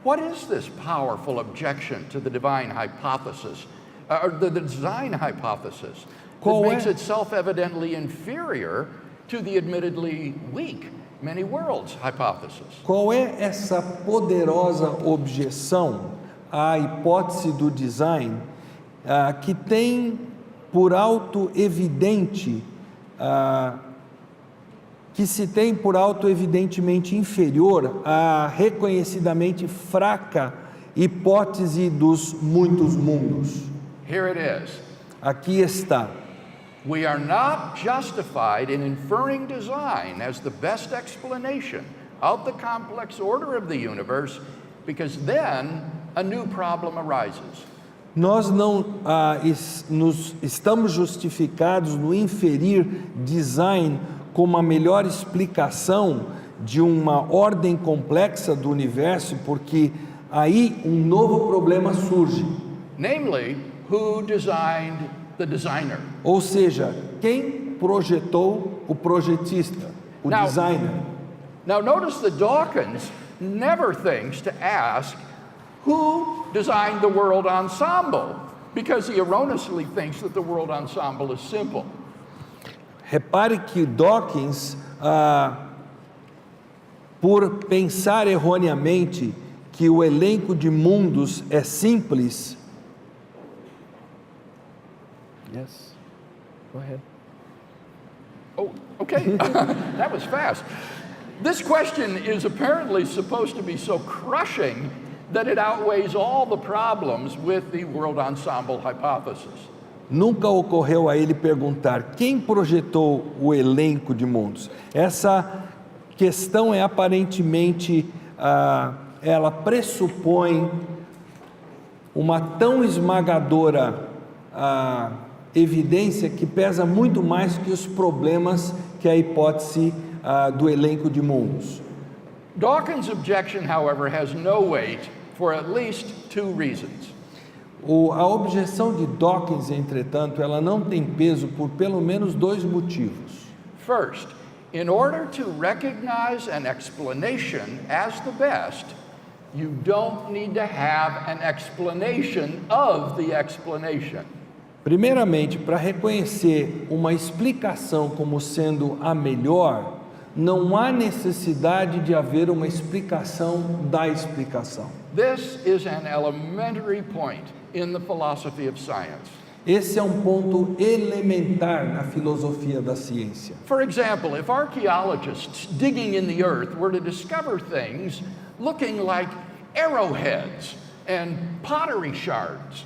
What is this powerful objection to the divine hypothesis, or the design hypothesis, that makes it self-evidently inferior to the admittedly weak many worlds hypothesis? Qual é essa poderosa objeção à hipótese do design que tem por auto-evidente, que se tem por auto-evidentemente inferior à reconhecidamente fraca hipótese dos muitos mundos? Here it is. Aqui está. We are not justified in inferring design as the best explanation of the complex order of the universe, because then a new problem arises. Nós não estamos justificados no inferir design como a melhor explicação de uma ordem complexa do universo, porque aí um novo problema surge. Namely, who designed the designer? Ou seja, quem projetou o projetista, o designer? Now notice that Dawkins never thinks to ask who designed the world ensemble, because he erroneously thinks that the world ensemble is simple. Repare que Dawkins, por pensar erroneamente que o elenco de mundos é simples. Yes, go ahead. Oh, okay. That was fast. This question is apparently supposed to be so crushing that it outweighs all the problems with the world ensemble hypothesis. Nunca ocorreu a ele perguntar quem projetou o elenco de mundos. Essa questão é aparentemente, ela pressupõe uma tão esmagadora evidência que pesa muito mais que os problemas que a hipótese do elenco de mundos. Dawkins' objection, however, has no weight for at least two reasons. A objeção de Dawkins, entretanto, ela não tem peso por pelo menos dois motivos. First, in order to recognize an explanation as the best, you don't need to have an explanation of the explanation. Primeiramente, para reconhecer uma explicação como sendo a melhor, não há necessidade de haver uma explicação da explicação. This is an elementary point in the philosophy of science. Esse é um ponto elementar na filosofia da ciência. For example, if archaeologists digging in the earth were to discover things looking like arrowheads and pottery shards,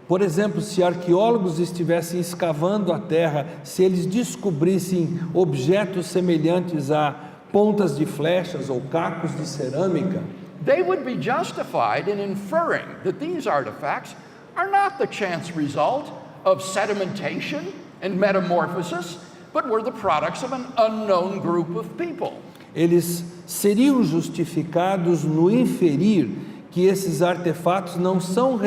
por exemplo, se arqueólogos estivessem escavando a terra, se eles descobrissem objetos semelhantes a pontas de flechas ou cacos de cerâmica, they would be justified in inferring that these artifacts are not the chance result of sedimentation and metamorphosis, but were the products of an unknown group of people. Eles seriam justificados no inferir que esses artefatos não são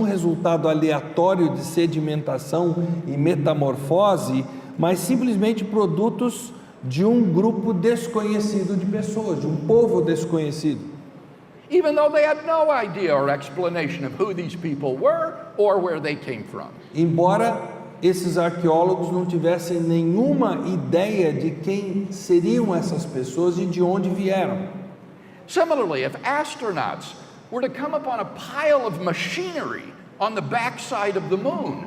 resultado aleatório de sedimentação e metamorfose, mas simplesmente produtos de um grupo desconhecido de pessoas, de um povo desconhecido. Even though they had no idea or explanation of who these people were or where they came from. Embora esses arqueólogos não tivessem nenhuma ideia de quem seriam essas pessoas e de onde vieram. Similarly, if astronauts were to come upon a pile of machinery on the backside of the moon,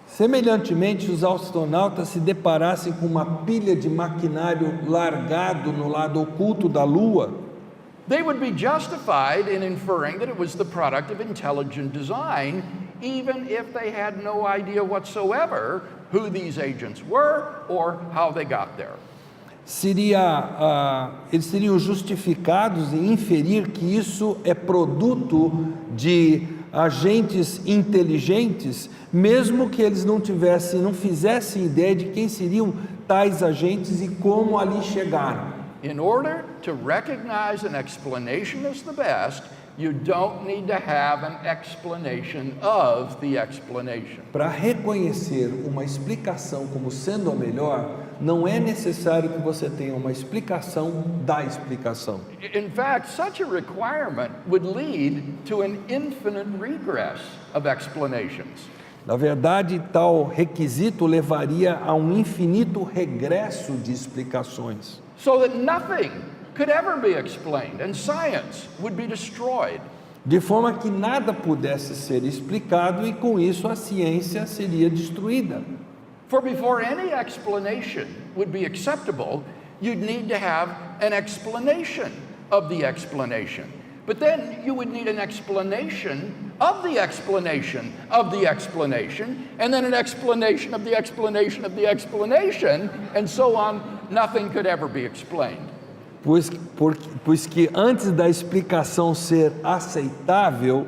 Semelhantemente, os astronautas se deparassem com uma pilha de maquinário largado no lado oculto da Lua, they would be justified in inferring that it was the product of intelligent design, even if they had no idea whatsoever who these agents were or how they got there. eles seriam justificados em inferir que isso é produto de agentes inteligentes, mesmo que eles não fizessem ideia de quem seriam tais agentes e como ali chegaram. In order to recognize an explanation as the best, you don't need to have an explanation of the explanation. Para reconhecer uma explicação como sendo a melhor, não é necessário que você tenha uma explicação da explicação. In fact, such a requirement would lead to an infinite regress of explanations. Na verdade, tal requisito levaria a um infinito regresso de explicações, So that nothing could ever be explained and science would be destroyed. de forma que nada pudesse ser explicado e com isso a ciência seria destruída. For before any explanation would be acceptable, you'd need to have an explanation of the explanation. But then you would need an explanation of the explanation of the explanation, and then an explanation of the explanation of the explanation, and so on. Nothing could ever be explained. Pois que antes da explicação ser aceitável,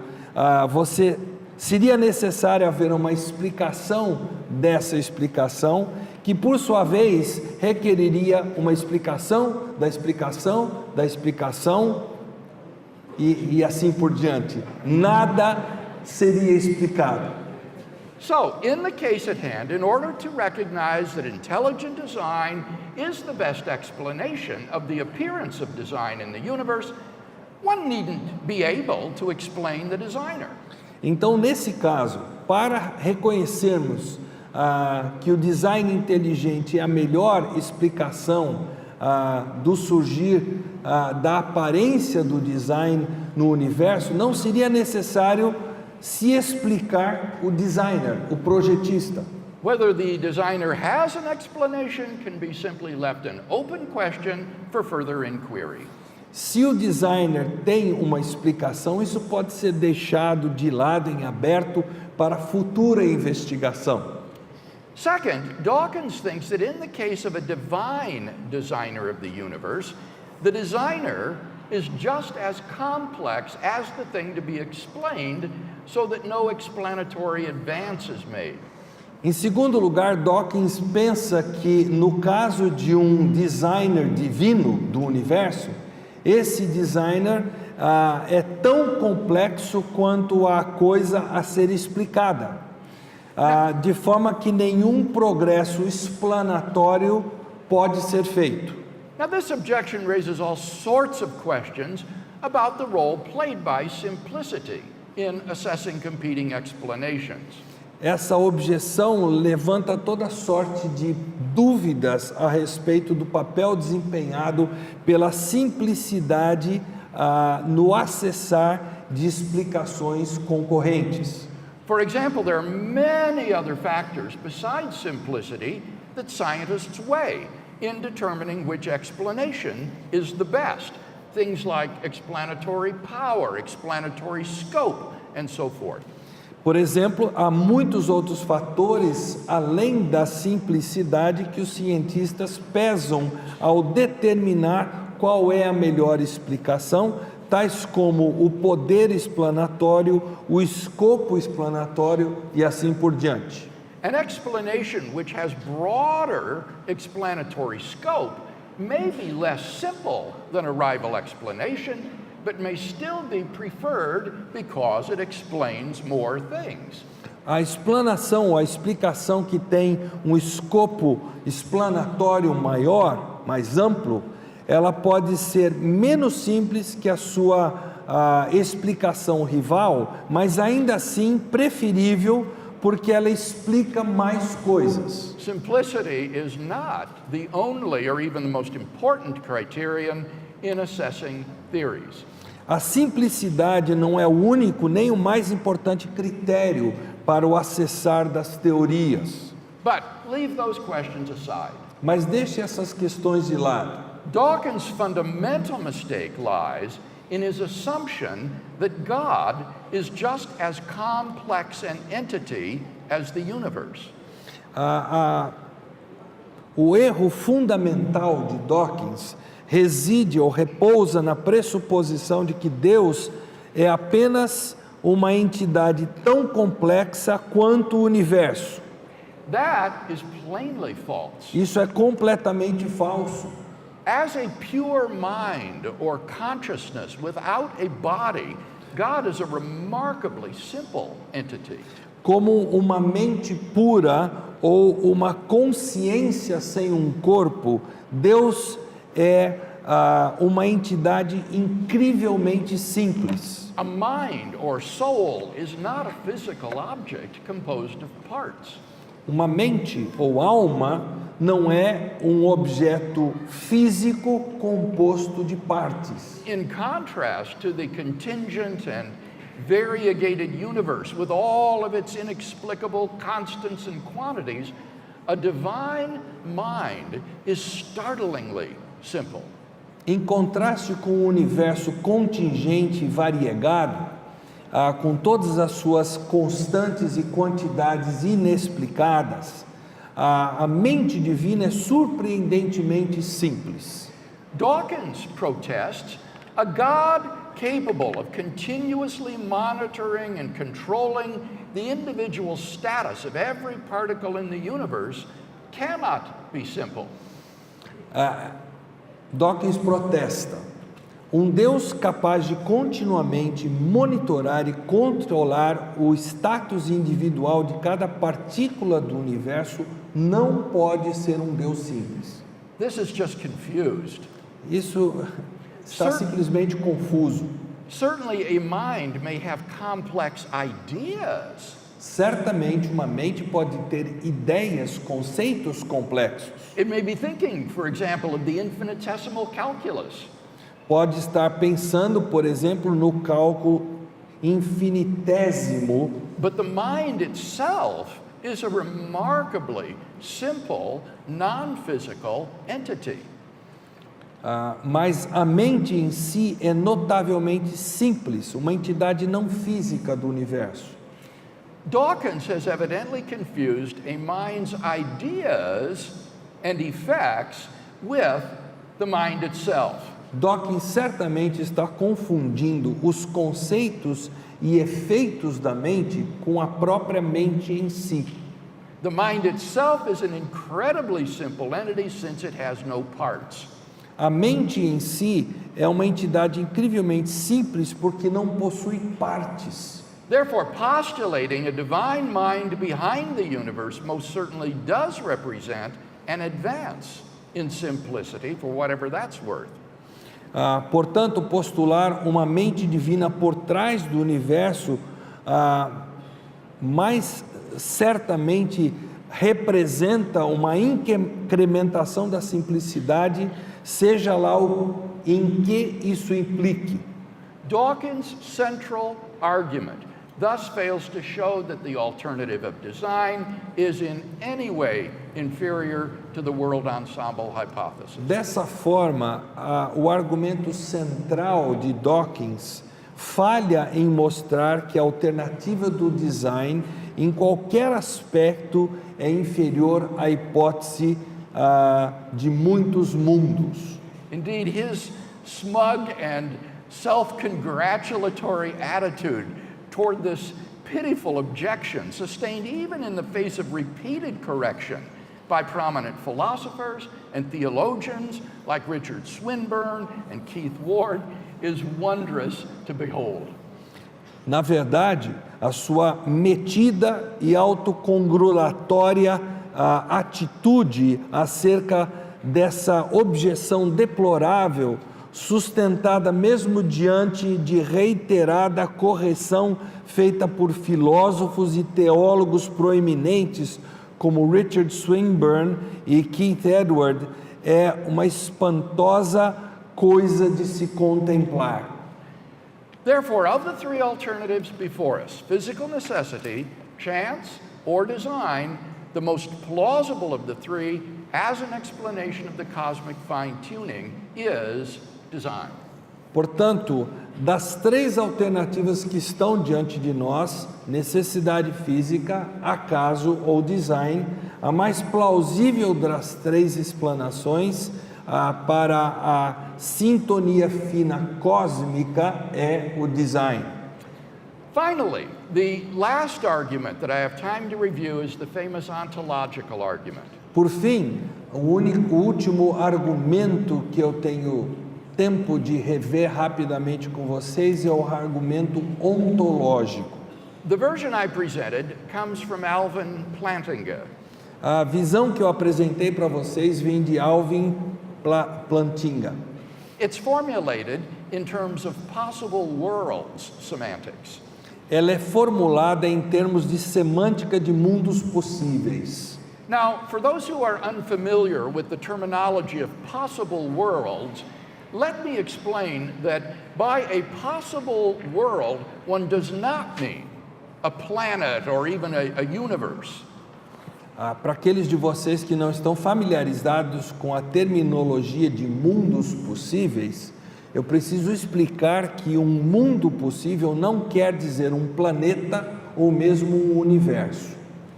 seria necessário haver uma explicação dessa explicação, que por sua vez requeriria uma explicação da explicação da explicação e assim por diante. Nada seria explicado. So, in the case at hand, in order to recognize that intelligent design is the best explanation of the appearance of design in the universe, one needn't be able to explain the designer. Então, nesse caso, para reconhecermos que o design inteligente é a melhor explicação do surgir da aparência do design no universo, não seria necessário se explicar o designer, o projetista. Whether the designer has an explanation can be simply left an open question for further inquiry. Se o designer tem uma explicação, isso pode ser deixado de lado em aberto para futura investigação. Second, Dawkins thinks that in the case of a divine designer of the universe, the designer is just as complex as the thing to be explained, so that no explanatory advance is made. Em segundo lugar, Dawkins pensa que no caso de um designer divino do universo, esse designer é tão complexo quanto a coisa a ser explicada, de forma que nenhum progresso explanatório pode ser feito. Now, this objection raises all sorts of questions about the role played by simplicity in assessing competing explanations. Essa objeção levanta toda sorte de dúvidas a respeito do papel desempenhado pela simplicidade no acessar de explicações concorrentes. For example, there are many other factors besides simplicity that scientists weigh in determining which explanation is the best. Things like explanatory power, explanatory scope, and so forth. Por exemplo, há muitos outros fatores além da simplicidade que os cientistas pesam ao determinar qual é a melhor explicação, tais como o poder explanatório, o escopo explanatório e assim por diante. An explanation which has broader explanatory scope may be less simple than a rival explanation, but may still be preferred because it explains more things. A explanação ou a explicação que tem um escopo explanatório maior, mais amplo, ela pode ser menos simples que a sua explicação rival, mas ainda assim preferível porque ela explica mais coisas. Simplicity is not the only or even the most important criterion in assessing theories. A simplicidade não é o único nem o mais importante critério para o acessar das teorias. But leave those questions aside. Mas deixe essas questões de lado. Dawkins' fundamental mistake lies in his assumption that God is just as complex an entity as the universe. O erro fundamental de Dawkins reside ou repousa na pressuposição de que Deus é apenas uma entidade tão complexa quanto o universo. That is plainly false. Isso é completamente falso. As a pure mind or consciousness without a body, God is a remarkably simple entity. Como uma mente pura ou uma consciência sem um corpo, Deus é uma entidade incrivelmente simples. A mind or soul is not a physical object composed of parts. Uma mente ou alma não é um objeto físico composto de partes. In contrast to the contingent and variegated universe with all of its inexplicable constants and quantities, a divine mind is startlingly simple. Em contraste com o universo contingente e variegado, com todas as suas constantes e quantidades inexplicadas, a mente divina é surpreendentemente simples. Dawkins protests a God capable of continuously monitoring and controlling the individual status of every particle in the universe cannot be simple. Dawkins protesta. Um Deus capaz de continuamente monitorar e controlar o status individual de cada partícula do universo não pode ser um Deus simples. This is just confused. Isso está simplesmente confuso. Certainly a mind may have complex ideas. Certamente uma mente pode ter ideias, conceitos complexos. It may be thinking, for example, of the infinitesimal calculus. Pode estar pensando, por exemplo, no cálculo infinitésimo. But the mind itself is a remarkably simple, non-physical entity. Mas a mente em si é notavelmente simples, uma entidade não física do universo. Dawkins has evidently confused a mind's ideas and effects with the mind itself. Dawkins certamente está confundindo os conceitos e efeitos da mente com a própria mente em si. The mind itself is an incredibly simple entity since it has no parts. A mente em si é uma entidade incrivelmente simples porque não possui partes. Therefore, postulating a divine mind behind the universe most certainly does represent an advance in simplicity, for whatever that's worth. Portanto, postular uma mente divina por trás do universo, mais certamente representa uma incrementação da simplicidade, seja lá em que isso implique. Dawkins' central argument thus fails to show that the alternative of design is in any way inferior to the world ensemble hypothesis. Dessa forma, o argumento central de Dawkins falha em mostrar que a alternativa do design, em qualquer aspecto, é inferior à hipótese de muitos mundos. Indeed, his smug and self-congratulatory attitude toward this pitiful objection, sustained even in the face of repeated correction by prominent philosophers and theologians like Richard Swinburne and Keith Ward, is wondrous to behold. Na verdade, a sua metida e autocongratulatória atitude acerca dessa objeção deplorável, sustentada mesmo diante de reiterada correção feita por filósofos e teólogos proeminentes como Richard Swinburne e Keith Edward, é uma espantosa coisa de se contemplar. Therefore, of the three alternatives before us, physical necessity, chance, or design, the most plausible of the three as an explanation of the cosmic fine-tuning is design. Portanto, das três alternativas que estão diante de nós, necessidade física, acaso ou design, a mais plausível das três explanações para a sintonia fina cósmica é o design. Finally, the last argument that I have time to review is the famous ontological argument. Por fim, o último argumento que eu tenho tempo de rever rapidamente com vocês é o argumento ontológico. The version I presented comes from Alvin Plantinga. A visão que eu apresentei para vocês vem de Alvin Plantinga. It's formulated in terms of possible worlds semantics. Ela é formulada em termos de semântica de mundos possíveis. Now, for those who are unfamiliar with the terminology of possible worlds, let me explain that by a possible world, one does not mean a planet or even a universe. Para aqueles de vocês que não estão familiarizados com a terminologia de mundos possíveis, eu preciso explicar que um mundo possível não quer dizer um planeta ou mesmo um universo.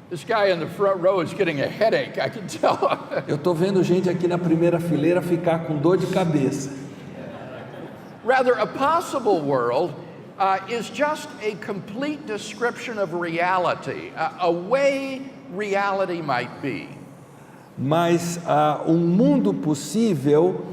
This guy in the front row is getting a headache, I can tell. Eu estou vendo gente aqui na primeira fileira ficar com dor de cabeça. Rather, a possible world is just a complete description of reality, a way reality might be. Mas um mundo possível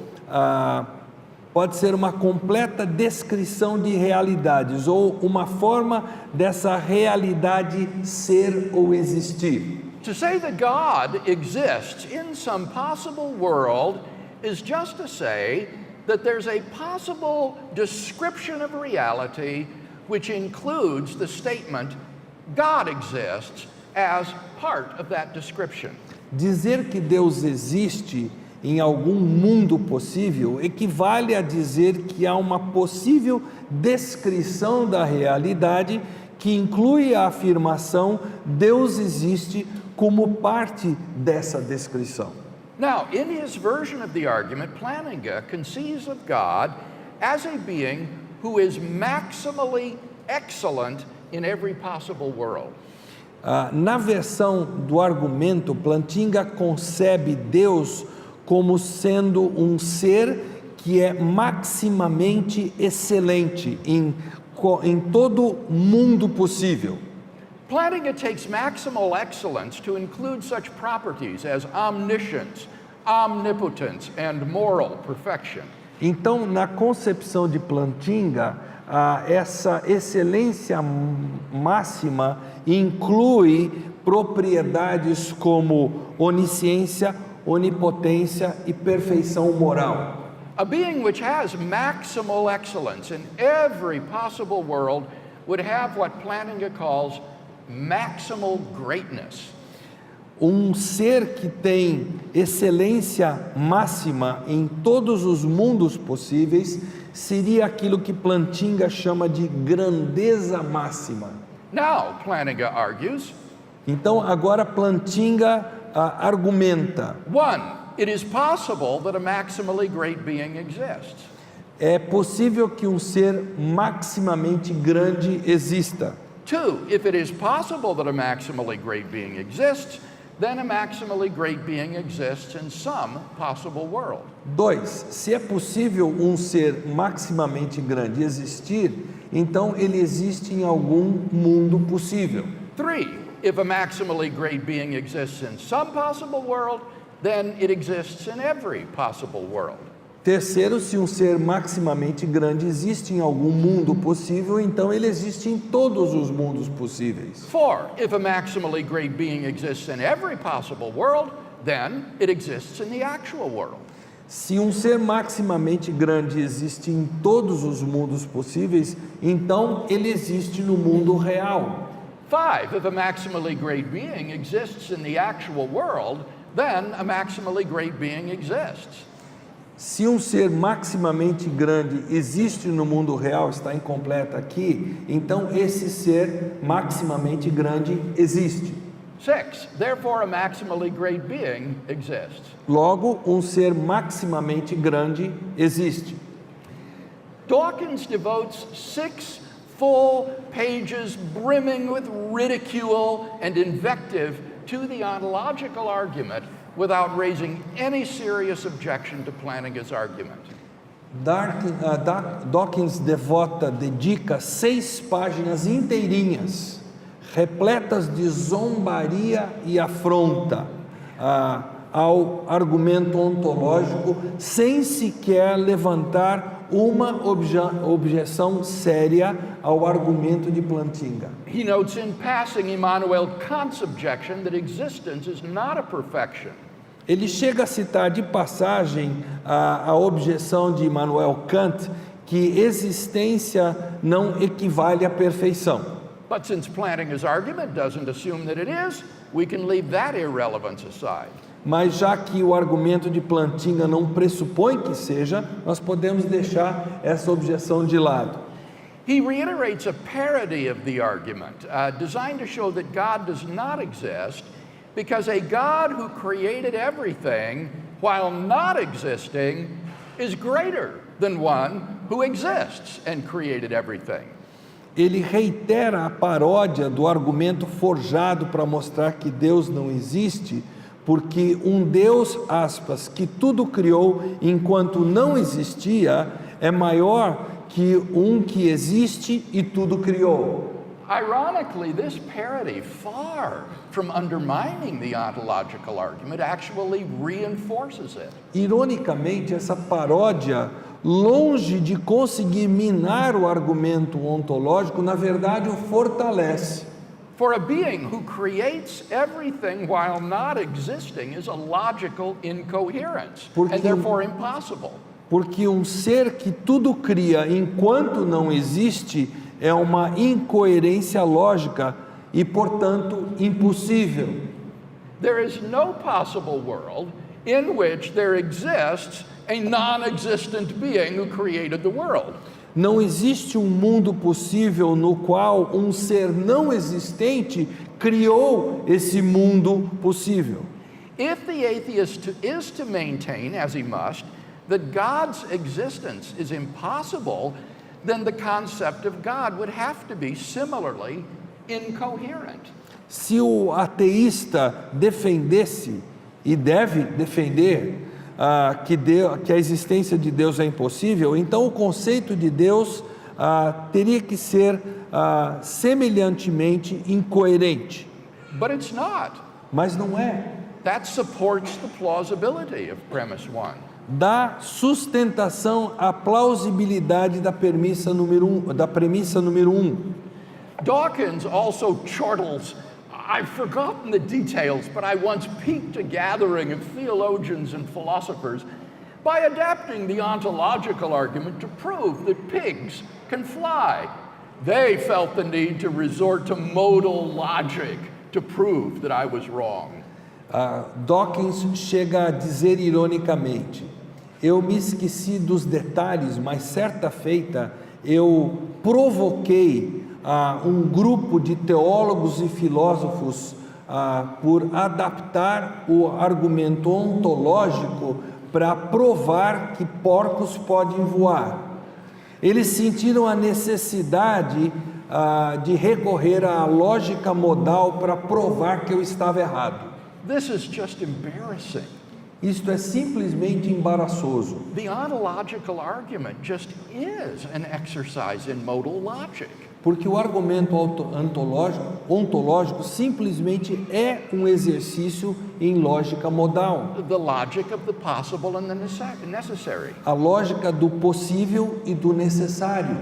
pode ser uma completa descrição de realidades ou uma forma dessa realidade ser ou existir. To say that God exists in some possible world is just to say that there's a possible description of reality which includes the statement, God exists, as part of that description. Dizer que Deus existe em algum mundo possível equivale a dizer que há uma possível descrição da realidade que inclui a afirmação Deus existe como parte dessa descrição. Now, in his version of the argument, Plantinga conceives of God as a being who is maximally excellent in every possible world. Na versão do argumento, Plantinga concebe Deus como sendo um ser que é maximamente excelente em todo mundo possível. Plantinga takes maximal excellence to include such properties as omniscience, omnipotence, and moral perfection. Então, na concepção de Plantinga, essa excelência máxima inclui propriedades como onisciência, onipotência e perfeição moral. A being which has maximal excellence in every possible world would have what Plantinga calls maximal greatness. Um ser que tem excelência máxima em todos os mundos possíveis seria aquilo que Plantinga chama de grandeza máxima. Now, Plantinga argues, então agora Plantinga argumenta. One, it is possible that a maximally great being exists. É possível que um ser maximamente grande exista. Two, if it is possible that a maximally great being exists, then a maximally great being exists in some possible world. 2, se é possível um ser maximamente grande existir, então ele existe em algum mundo possível. 3, if a maximally great being exists in some possible world, then it exists in every possible world. Terceiro, se um ser maximamente grande existe em algum mundo possível, então ele existe em todos os mundos possíveis. 4, if a maximally great being exists in every possible world, then it exists in the actual world. Se um ser maximamente grande existe em todos os mundos possíveis, então ele existe no mundo real. 5, if a maximally great being exists in the actual world, then a maximally great being exists. Se um ser maximamente grande existe no mundo real, está incompleta aqui, então esse ser maximamente grande existe. 6. Therefore, a maximally great being exists. Logo, um ser maximamente grande existe. Dawkins devotes 6 full pages brimming with ridicule and invective to the ontological argument without raising any serious objection to planting his argument. Dawkins dedica 6 páginas inteirinhas, repletas de zombaria e afronta ao argumento ontológico, sem sequer levantar uma objeção séria ao argumento de Plantinga. He notes in passing Immanuel Kant's objection that existence is not a perfection. Ele chega a citar de passagem a objeção de Immanuel Kant, que existência não equivale à perfeição. But since planting his argument doesn't assume that it is, we can leave that irrelevance aside. Mas já que o argumento de Plantinga não pressupõe que seja, nós podemos deixar essa objeção de lado. He reiterates a parody of the argument, designed to show that God does not exist, because a God who created everything while not existing is greater than one who exists and created everything. Ele reitera a paródia do argumento forjado para mostrar que Deus não existe, porque um Deus, aspas, que tudo criou enquanto não existia, é maior que um que existe e tudo criou. Ironically, this parody, far from undermining the ontological argument, actually reinforces it. Ironicamente, essa paródia, longe de conseguir minar o argumento ontológico, na verdade o fortalece. For a being who creates everything while not existing is a logical incoherence, and therefore impossible. Porque um ser que tudo cria enquanto não existe é uma incoerência lógica e, portanto, impossível. There is no possible world in which there exists a non-existent being who created the world. Não existe um mundo possível no qual um ser não existente criou esse mundo possível. If the atheist is to maintain, as he must, that God's existence is impossible, then the concept of God would have to be similarly incoherent. Se o ateísta defendesse, e deve defender, que a existência de Deus é impossível, então o conceito de Deus teria que ser semelhantemente incoerente. But it's not. Mas não é. That supports the plausibility of premise 1. Dá sustentação à plausibilidade da premissa número 1. Dawkins also chortles, I've forgotten the details, but I once piqued a gathering of theologians and philosophers by adapting the ontological argument to prove that pigs can fly. They felt the need to resort to modal logic to prove that I was wrong. Dawkins chega a dizer ironicamente: eu me esqueci dos detalhes, mas certa feita eu provoquei um grupo de teólogos e filósofos por adaptar o argumento ontológico para provar que porcos podem voar. Eles sentiram a necessidade de recorrer à lógica modal para provar que eu estava errado. This is just embarrassing. Isto é simplesmente embaraçoso. The ontological argument just is an exercise in modal logic. Porque o argumento ontológico simplesmente é um exercício em lógica modal. The logic of the possible and the necessary. A lógica do possível e do necessário.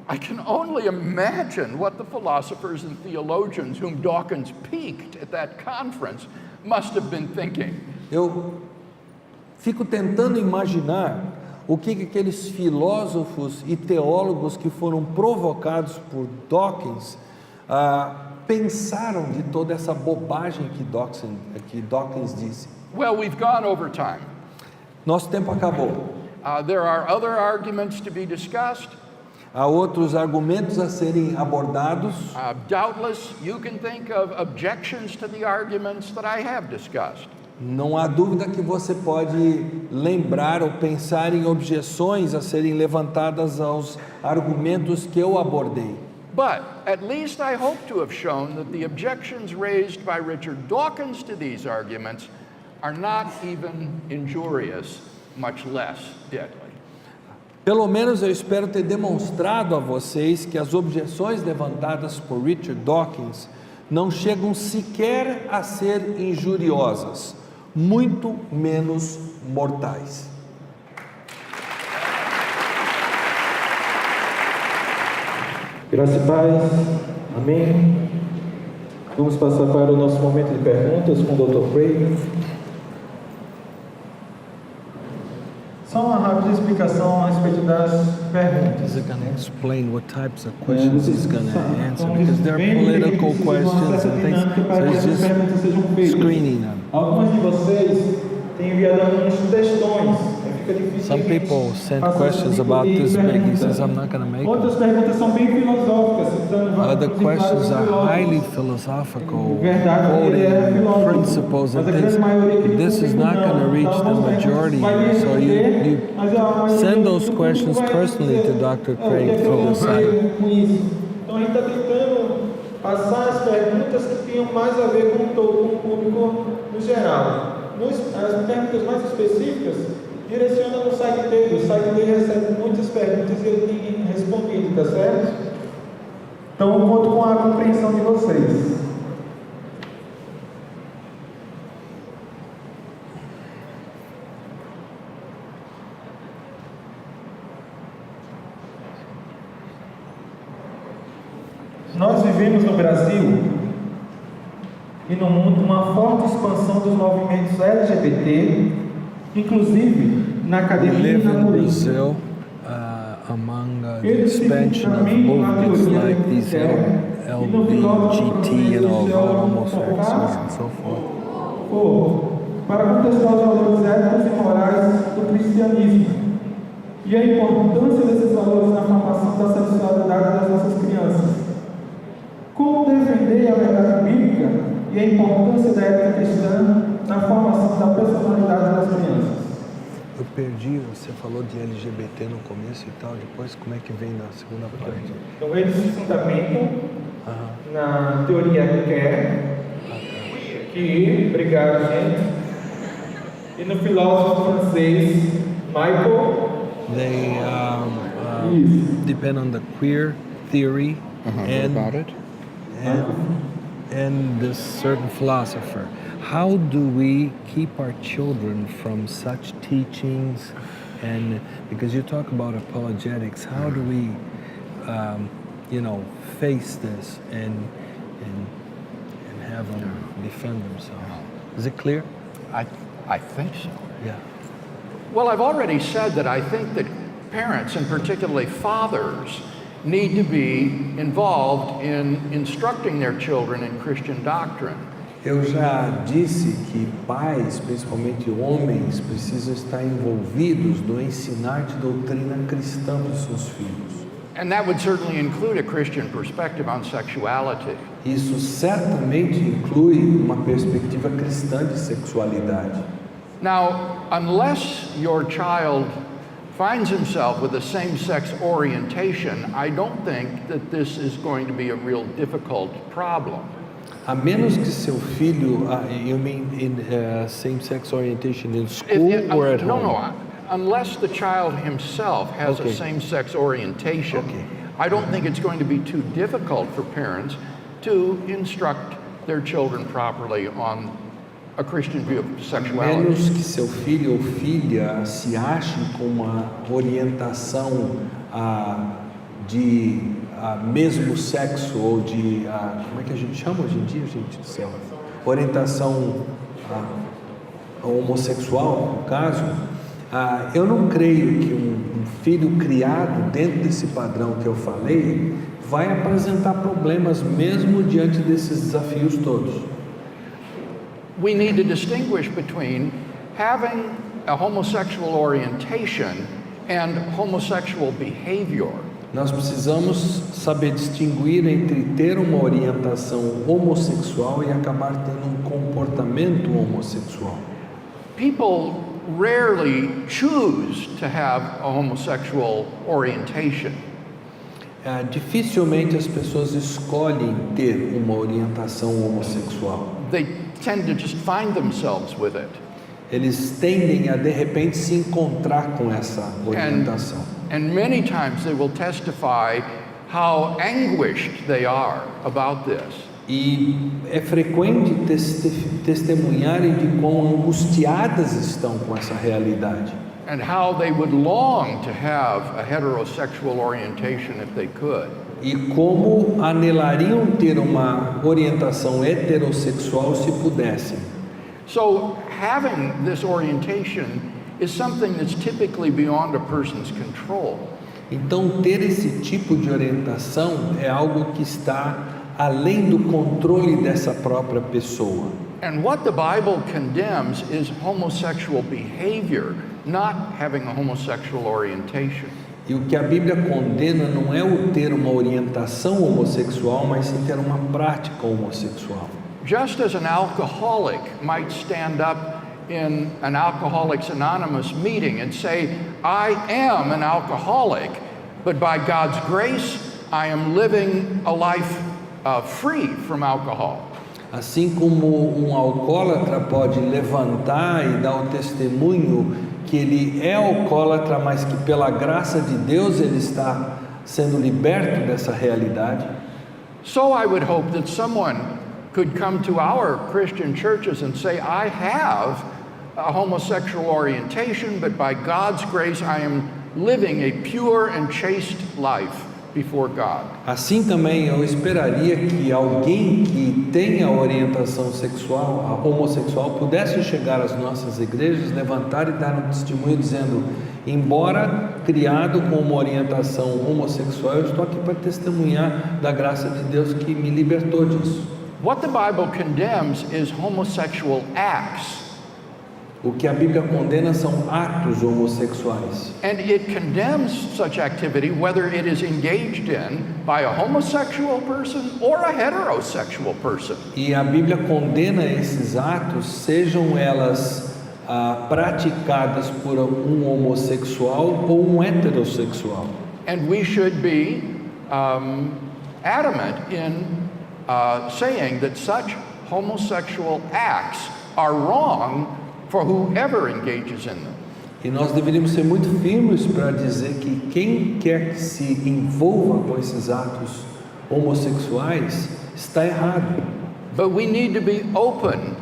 I can only imagine what the philosophers and theologians whom Dawkins piqued at that conference must have been thinking. Eu fico tentando imaginar o que aqueles filósofos e teólogos que foram provocados por Dawkins pensaram de toda essa bobagem que Dawkins disse. Well, we've gone over time. Nosso tempo acabou. There are other arguments to be discussed. Há outros argumentos a serem abordados. Doubtless, you can think of objections to the arguments that I have discussed. Não há dúvida que você pode lembrar ou pensar em objeções a serem levantadas aos argumentos que eu abordei. But at least I hope to have shown that the objections raised by Richard Dawkins to these arguments are not even injurious, much less deadly. Pelo menos eu espero ter demonstrado a vocês que as objeções levantadas por Richard Dawkins não chegam sequer a ser injuriosas, muito menos mortais. Graça e paz, amém. Vamos passar para o nosso momento de perguntas com o Dr. Craig. Só uma rápida explicação a respeito das perguntas. Is it going to explain what types of questions he's going to answer? Because they're political questions and things, so he's just screening them. Algumas de vocês têm enviado alguns textões. Some people sent questions about this big. He says, I'm not going to make Outras them. perguntas são bem filosóficas. Other questions are highly philosophical, quoting principles and things. This is not going to reach the majority. So you send those questions personally to Dr. Craig through the site. Então a gente está tentando passar as perguntas que tenham mais a ver com o público no geral. As perguntas mais específicas direciona no site dele. O site dele recebe muitas perguntas e ele tem respondido, tá certo? Então eu conto com a compreensão de vocês. Nós vivemos no Brasil e no mundo uma forte expansão dos movimentos LGBT, inclusive na We academia live e na in política. Brazil among the expansion of movements like these LBGT and all homosexuals and so forth. Para contestar os valores éticos e morais do cristianismo e a importância desses valores na formação da sexualidade das nossas crianças. Como defender a verdade bíblica e a importância da ética cristã na formação da personalidade das crianças? Eu perdi, você falou de LGBT no começo e tal, depois como é que vem na segunda parte? Então eles se fundamentam na teoria Kerr, que, obrigado gente, e no filósofo francês Michael. They depend on the queer theory and this certain philosopher. How do we keep our children from such teachings? And because you talk about apologetics, how do we, face this and have them defend themselves? Is it clear? I think so. Yeah. Well, I've already said that I think that parents, and particularly fathers, need to be involved in instructing their children in Christian doctrine. Eu já disse que pais, principalmente homens, precisam estar envolvidos no ensinar de doutrina cristã para os seus filhos. And that would certainly include a Christian perspective on sexuality. Isso certamente inclui uma perspectiva cristã de sexualidade. Now, unless your child finds himself with a same-sex orientation, I don't think that this is going to be a real difficult problem. A menos que seu filho, you mean in same-sex orientation in school or at home? No, unless the child himself has a same-sex orientation, I don't think it's going to be too difficult for parents to instruct their children properly on a Christian view of sexuality. Menos que seu filho ou filha se achem com uma orientação de mesmo sexo ou de como é que a gente chama hoje em dia, gente do céu? Orientação homossexual, no caso. Eu não creio que um filho criado dentro desse padrão que eu falei vai apresentar problemas mesmo diante desses desafios todos. We need to distinguish between having a homosexual orientation and homosexual behavior. Nós precisamos saber distinguir entre ter uma orientação homossexual e acabar tendo um comportamento homossexual. People rarely choose to have a homosexual orientation. Dificilmente as pessoas escolhem ter uma orientação homossexual. They tend to just find themselves with it. Eles tendem a de repente se encontrar com essa orientação. And many times they will testify how anguished they are about this. E é frequente testemunharem de quão angustiadas estão com essa realidade. And how they would long to have a heterosexual orientation if they could. E como anelariam ter uma orientação heterossexual se pudessem. So having this orientation is something that's typically beyond a person's control. Então ter esse tipo de orientação é algo que está além do controle dessa própria pessoa. And what the Bible condemns is homosexual behavior, not having a homosexual orientation. E o que a Bíblia condena não é o ter uma orientação homossexual, mas sim ter uma prática homossexual. Just as an alcoholic might stand up in an Alcoholics Anonymous meeting and say, I am an alcoholic, but by God's grace, I am living a life free from alcohol. Assim como um alcoólatra pode levantar e dar o testemunho que ele é alcoólatra, mas que pela graça de Deus ele está sendo liberto dessa realidade. So I would hope that someone could come to our Christian churches and say, I have a homosexual orientation, but by God's grace I am living a pure and chaste life before God. Assim também eu esperaria que alguém que tenha orientação sexual, homossexual, pudesse chegar às nossas igrejas, levantar e dar um testemunho dizendo, embora criado com uma orientação homossexual, eu estou aqui para testemunhar da graça de Deus que me libertou disso. What the Bible condemns is homosexual acts. O que a Bíblia condena são atos homossexuais. And it condemns such activity whether it is engaged in by a homosexual person or a heterosexual person. E a Bíblia condena esses atos, sejam elas praticadas por um homossexual ou um heterossexual. And we should be adamant in saying that such homosexual acts are wrong for whoever engages in them. E nós deveríamos ser muito firmes para dizer que quem quer que se envolva com esses atos homossexuais está errado. But we need to be open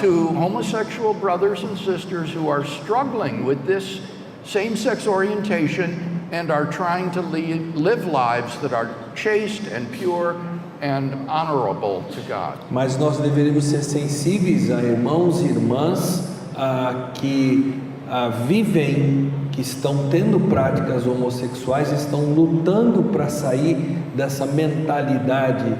to homosexual brothers and sisters who are struggling with this same-sex orientation and are trying to live lives that are chaste and pure and honorable to God. Mas nós deveríamos ser sensíveis a irmãos e irmãs que vivem, que estão tendo práticas homossexuais, estão lutando para sair dessa mentalidade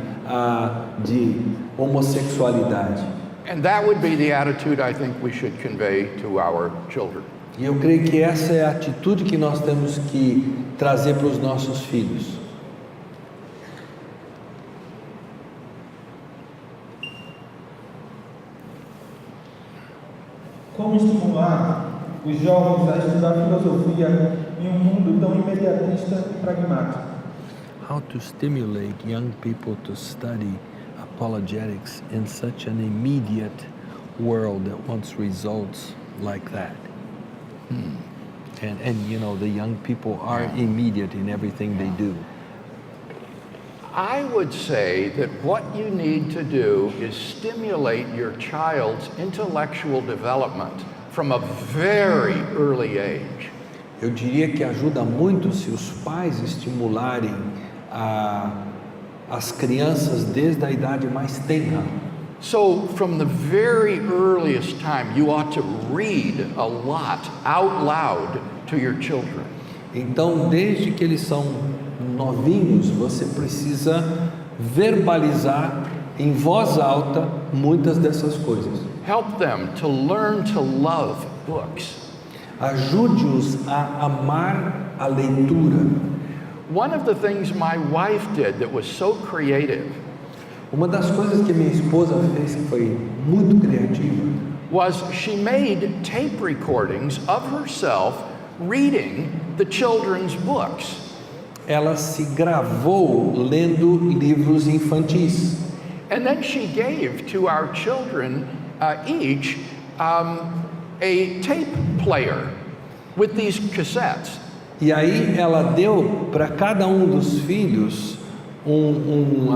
de homossexualidade. And that would be the attitude I think we should convey to our children. E eu creio que essa é a atitude que nós temos que trazer para os nossos filhos. Como estimular os jovens a estudar filosofia em um mundo tão imediatista e pragmático? How to stimulate young people to study apologetics in such an immediate world that wants results like that. And you know, the young people are immediate in everything they do. I would say that what you need to do is stimulate your child's intellectual development from a very early age. Eu diria que ajuda muito se os pais estimularem as crianças desde a idade mais tenra. So from the very earliest time, you ought to read a lot out loud to your children. Então, desde que eles são novinhos, você precisa verbalizar em voz alta muitas dessas coisas. Help them to learn to love books. Ajude-os a amar a leitura. One of the things my wife did that was so creative Uma das coisas que minha esposa fez que foi muito criativa was she made tape recordings of herself reading the children's books. ela se gravou lendo livros infantis. And then she gave to our children each a tape player with these cassettes. E aí ela deu para cada um dos filhos um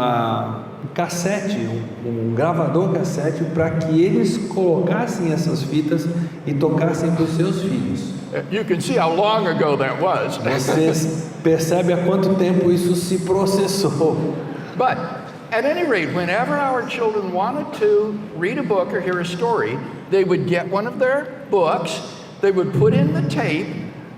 cassete, um gravador cassete, para que eles colocassem essas fitas e tocassem para os seus filhos. You can see how long ago that was. Vocês percebem há quanto tempo isso se processou. But at any rate, whenever our children wanted to read a book or hear a story, they would get one of their books, they would put in the tape,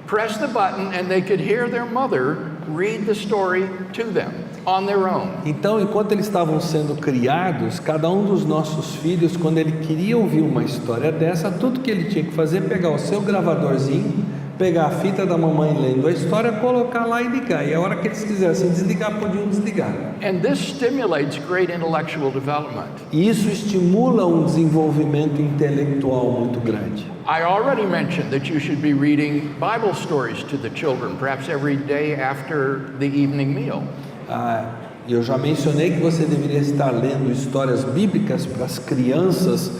press the button, and they could hear their mother read the story to them on their own. Então, enquanto eles estavam sendo criados, cada um dos nossos filhos, quando ele queria ouvir uma história dessa, tudo que ele tinha que fazer é pegar o seu gravadorzinho, pegar a fita da mamãe lendo a história, colocar lá e ligar. E a hora que eles quisessem desligar, podiam desligar. And this stimulates great intellectual development. E isso estimula um desenvolvimento intelectual muito grande. I already mentioned that you should be reading Bible stories to the children, perhaps every day after the evening meal. Eu já mencionei que você deveria estar lendo histórias bíblicas para as crianças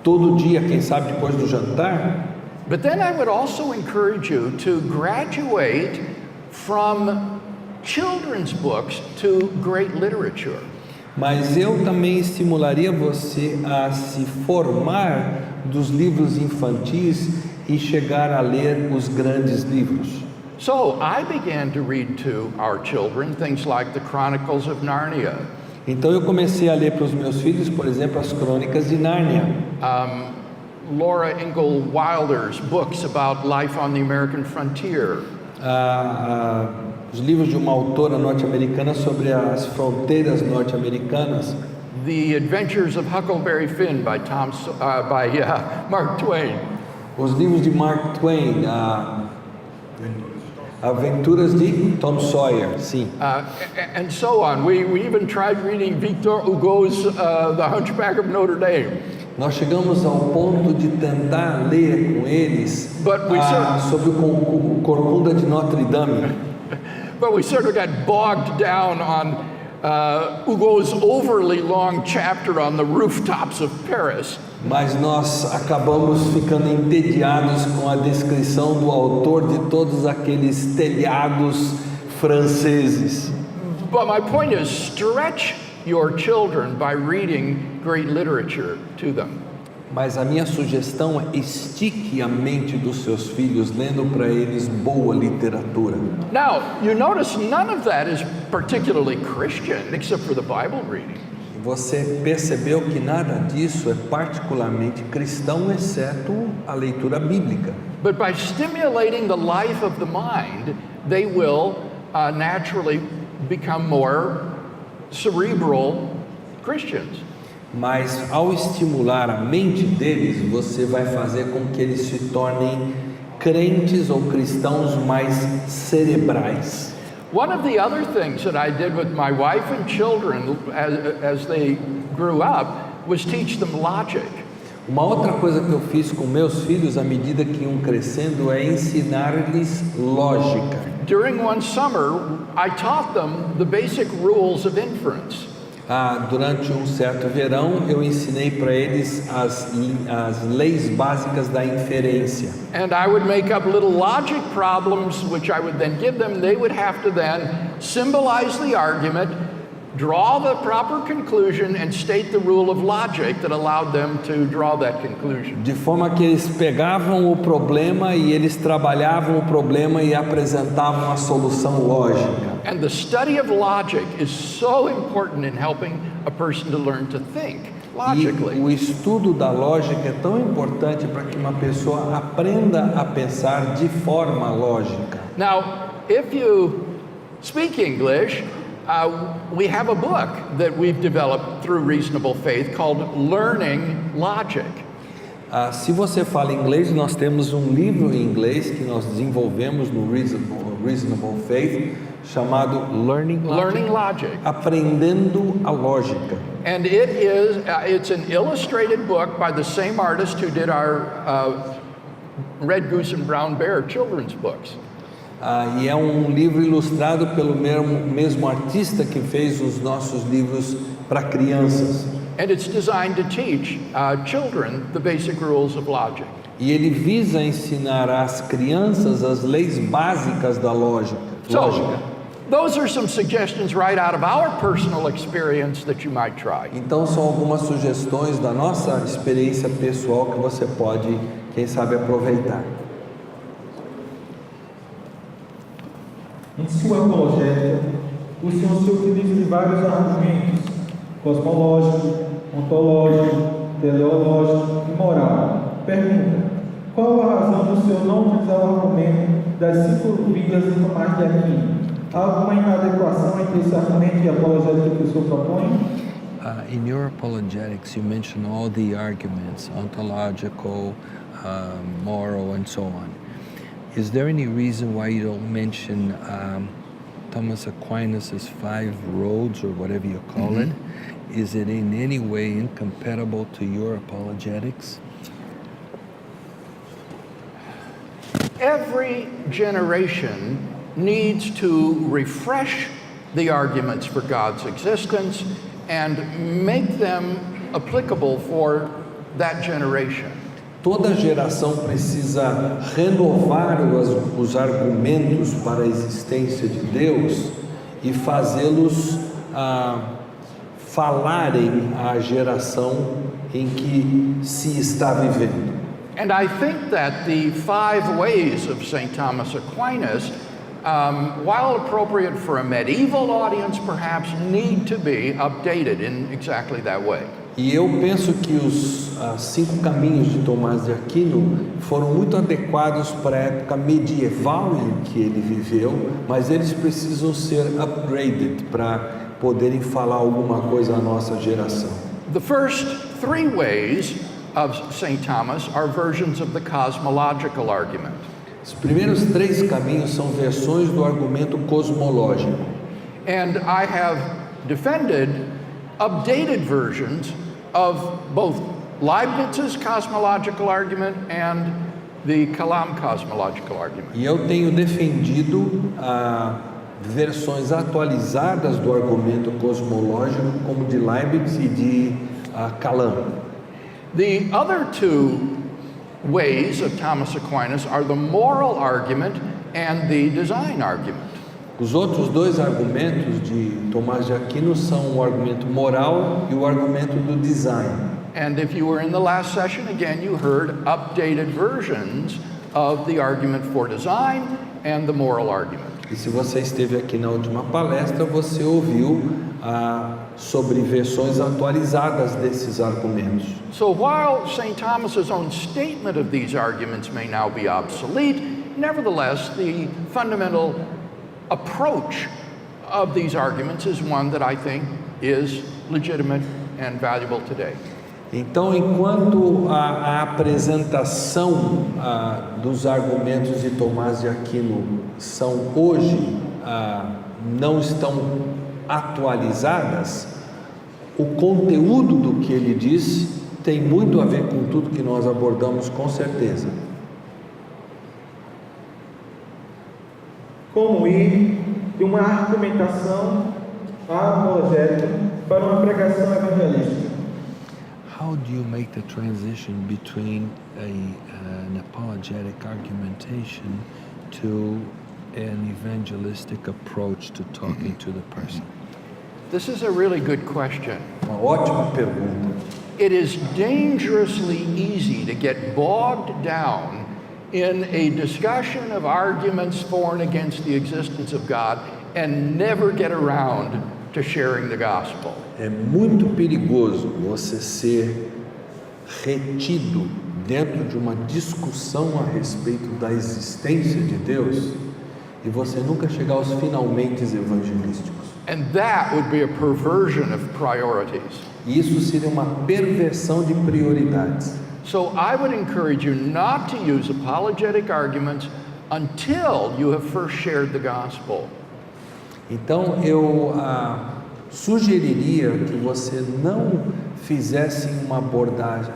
todo dia, quem sabe depois do jantar. But then I would also encourage you to graduate from children's books to great literature. Mas eu também estimularia você a se formar dos livros infantis e chegar a ler os grandes livros. So I began to read to our children things like the Chronicles of Narnia, Então eu comecei a ler para os meus filhos, por exemplo, as Crônicas de Nárnia, Laura Ingalls Wilder's books about life on the American frontier, os livros de uma autora norte-americana sobre as fronteiras norte-americanas, The Adventures of Huckleberry Finn by Mark Twain, os livros de Mark Twain, Aventuras de Tom Sawyer, sim. and so on. We even tried reading Victor Hugo's The Hunchback of Notre Dame. Nós chegamos ao ponto de tentar ler com eles sobre o Corcunda de Notre Dame. But we sort of got bogged down on Hugo's overly long chapter on the rooftops of Paris. Mas nós acabamos ficando entediados com a descrição do autor de todos aqueles telhados franceses. But my point is, stretch your children by reading great literature to them. Mas a minha sugestão é estique a mente dos seus filhos lendo para eles boa literatura. Now, you notice none of that is particularly Christian, except for the Bible reading. Você percebeu que nada disso é particularmente cristão, exceto a leitura bíblica. But by stimulating the life of the mind, they will naturally become more cerebral Christians. Mas ao estimular a mente deles, você vai fazer com que eles se tornem crentes ou cristãos mais cerebrais. One of the other things that I did with my wife and children as they grew up was teach them logic. Uma outra coisa que eu fiz com meus filhos à medida que iam crescendo é ensinar-lhes lógica. During one summer, I taught them the basic rules of inference. Durante um certo verão, eu ensinei para eles as leis básicas da inferência. And I would make up little logic problems, which I would then give them. They would have to then symbolize the argument, draw the proper conclusion, and state the rule of logic that allowed them to draw that conclusion. De forma que eles pegavam o problema e eles trabalhavam o problema e apresentavam a solução lógica. And the study of logic is so important in helping a person to learn to think logically. E o estudo da lógica é tão importante para que uma pessoa aprenda a pensar de forma lógica. Now, if you speak English, we have a book that we've developed through Reasonable Faith called Learning Logic. Se você fala inglês, nós temos um livro em inglês que nós desenvolvemos no Reasonable Faith, chamado Learning Logic. Aprendendo a Lógica. And it's an illustrated book by the same artist who did our Red Goose and Brown Bear children's books. E é um livro ilustrado pelo mesmo artista que fez os nossos livros para crianças. And it's designed to teach children the basic rules of logic. E ele visa ensinar às crianças as leis básicas da lógica. So, those are some suggestions right out of our personal experience that you might try. Então são algumas sugestões da nossa experiência pessoal que você pode, quem sabe, aproveitar. Em sua apologética, o Senhor se utiliza de vários argumentos: cosmológico, ontológico, teleológico e moral. Pergunta: qual a razão do Senhor não utilizar o argumento das 5 vias de Tomás de Aquino? Há alguma inadequação entre esse argumento e a apologética que o Senhor propõe? In your apologetics, you mention all the arguments, ontological, moral, and so on. Is there any reason why you don't mention Thomas Aquinas' 5 roads, or whatever you call it? Is it in any way incompatible to your apologetics? Every generation needs to refresh the arguments for God's existence and make them applicable for that generation. Toda geração precisa renovar os argumentos para a existência de Deus e fazê-los falarem à geração em que se está vivendo. And I think that the 5 ways of St. Thomas Aquinas, while appropriate for a medieval audience, perhaps need to be updated in exactly that way. E eu penso que os 5 caminhos de Tomás de Aquino foram muito adequados para a época medieval em que ele viveu, mas eles precisam ser upgraded para poderem falar alguma coisa à nossa geração. The first 3 ways of St. Thomas are versions of the cosmological argument. Os primeiros 3 caminhos são versões do argumento cosmológico. And I have defended updated versions of both Leibniz's cosmological argument and the Kalam cosmological argument. E eu tenho defendido versões atualizadas do argumento cosmológico, como de Leibniz e de Kalam. The other 2 ways of Thomas Aquinas are the moral argument and the design argument. Os outros 2 argumentos de Tomás de Aquino são o argumento moral e o argumento do design. And if you were in the last session, again, you heard updated versions of the argument for design and the moral argument. E se você esteve aqui na última palestra, você ouviu sobre versões atualizadas desses argumentos. So while St. Thomas's own statement of these arguments may now be obsolete, nevertheless, the fundamental approach of these arguments is one that I think is legitimate and valuable today. Então, enquanto a apresentação dos argumentos de Tomás de Aquino são hoje não estão atualizadas, o conteúdo do que ele diz tem muito a ver com tudo que nós abordamos, com certeza. Como ir de uma argumentação apologética para uma pregação evangelística? How do you make the transition between an apologetic argumentation to an evangelistic approach to talking to the person? This is a really good question. Uma ótima pergunta. It is dangerously easy to get bogged down in a discussion of arguments for and against the existence of God and never get around to sharing the gospel. É muito perigoso você ser retido dentro de uma discussão a respeito da existência de Deus e você nunca chegar aos finalmente evangelísticos. And that would be a perversion of priorities. E isso seria uma perversão de prioridades. So I would encourage you not to use apologetic arguments until you have first shared the gospel. Então eu sugeriria que você não fizesse uma abordagem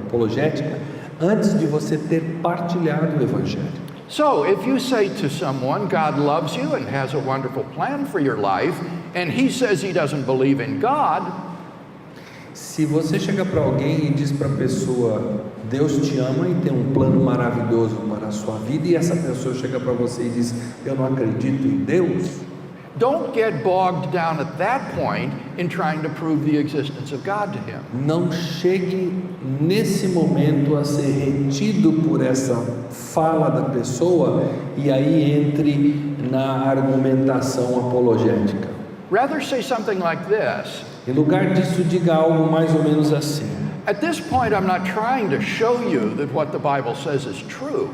apologética antes de você ter partilhado o Evangelho. So if you say to someone, God loves you and has a wonderful plan for your life, and he says he doesn't believe in God, se você chega para alguém e diz para a pessoa, Deus te ama e tem um plano maravilhoso para a sua vida, e essa pessoa chega para você e diz, eu não acredito em Deus, don't get bogged down at that point in trying to prove the existence of God to him. não chegue nesse momento a ser retido por essa fala da pessoa e aí entre na argumentação apologética. Rather say something like this. Em lugar disso, diga algo mais ou menos assim. At this point, I'm not trying to show you that what the Bible says is true.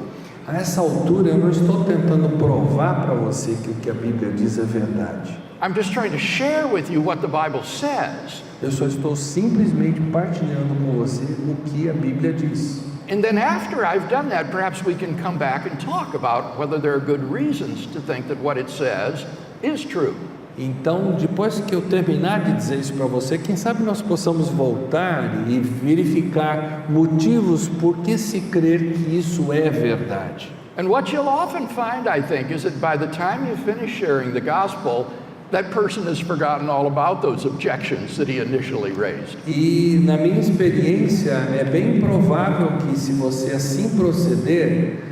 A essa altura, eu não estou tentando provar para você que o que a Bíblia diz é verdade. I'm just trying to share with you what the Bible says. Eu só estou simplesmente partilhando com você o que a Bíblia diz. And then after I've done that, perhaps we can come back and talk about whether there are good reasons to think that what it says is true. Então, depois que eu terminar de dizer isso para você, quem sabe nós possamos voltar e verificar motivos por que se crer que isso é verdade. And what you'll often find, I think, is that by the time you finish sharing the gospel, that person has forgotten all about those objections that he initially raised. E na minha experiência, é bem provável que se você assim proceder,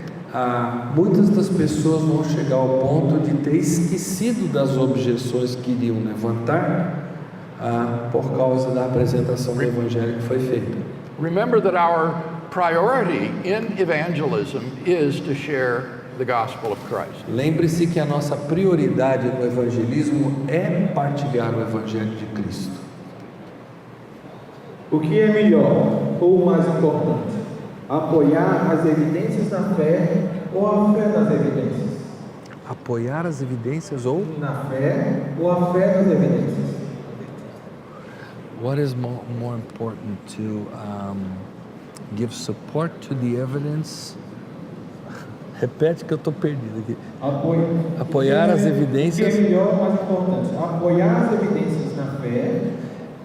muitas das pessoas vão chegar ao ponto de ter esquecido das objeções que iriam levantar por causa da apresentação do Evangelho que foi feita. Remember that our priority in evangelism is to share the gospel of Christ. Lembre-se que a nossa prioridade no evangelismo é partilhar o Evangelho de Cristo. O que é melhor ou mais importante? Apoiar as evidências na fé ou a fé nas evidências? Apoiar as evidências ou? Na fé ou a fé nas evidências? What is more important to give support to the evidence? Repete que eu estou perdido aqui. Apoiar as evidências. O que é melhor ou mais importante? Apoiar as evidências na fé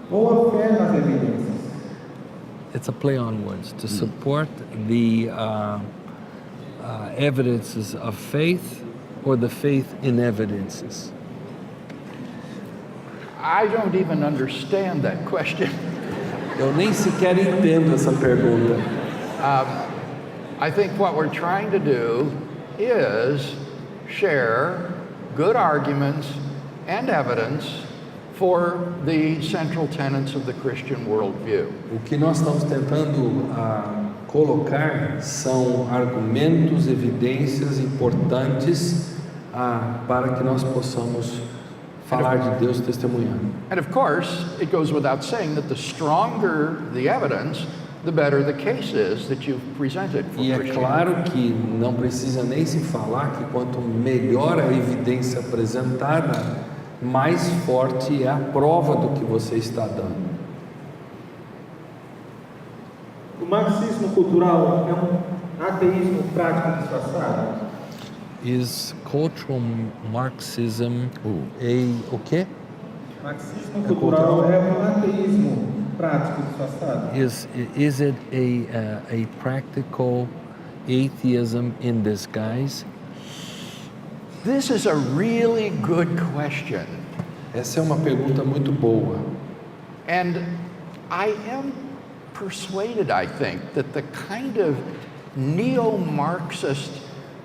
ou a fé nas evidências? It's a play on words. To support the evidences of faith or the faith in evidences. I don't even understand that question. Eu nem sequer entendo essa pergunta. I think what we're trying to do is share good arguments and evidence for the central tenets of the Christian worldview. O que nós estamos tentando colocar são argumentos, evidências importantes para que nós possamos falar de Deus testemunhando. And of course, it goes without saying that the stronger the evidence, the better the case is that you've presented for E é Christianity. claro que não precisa nem se falar que quanto melhor a evidência apresentada, mais forte é a prova do que você está dando. O marxismo cultural é um ateísmo prático disfarçado? Is cultural Marxism o quê? Marxismo cultural é um ateísmo prático disfarçado? Is it a practical atheism in disguise? This is a really good question. Essa é uma pergunta muito boa. And I am persuaded, I think, that the kind of neo-Marxist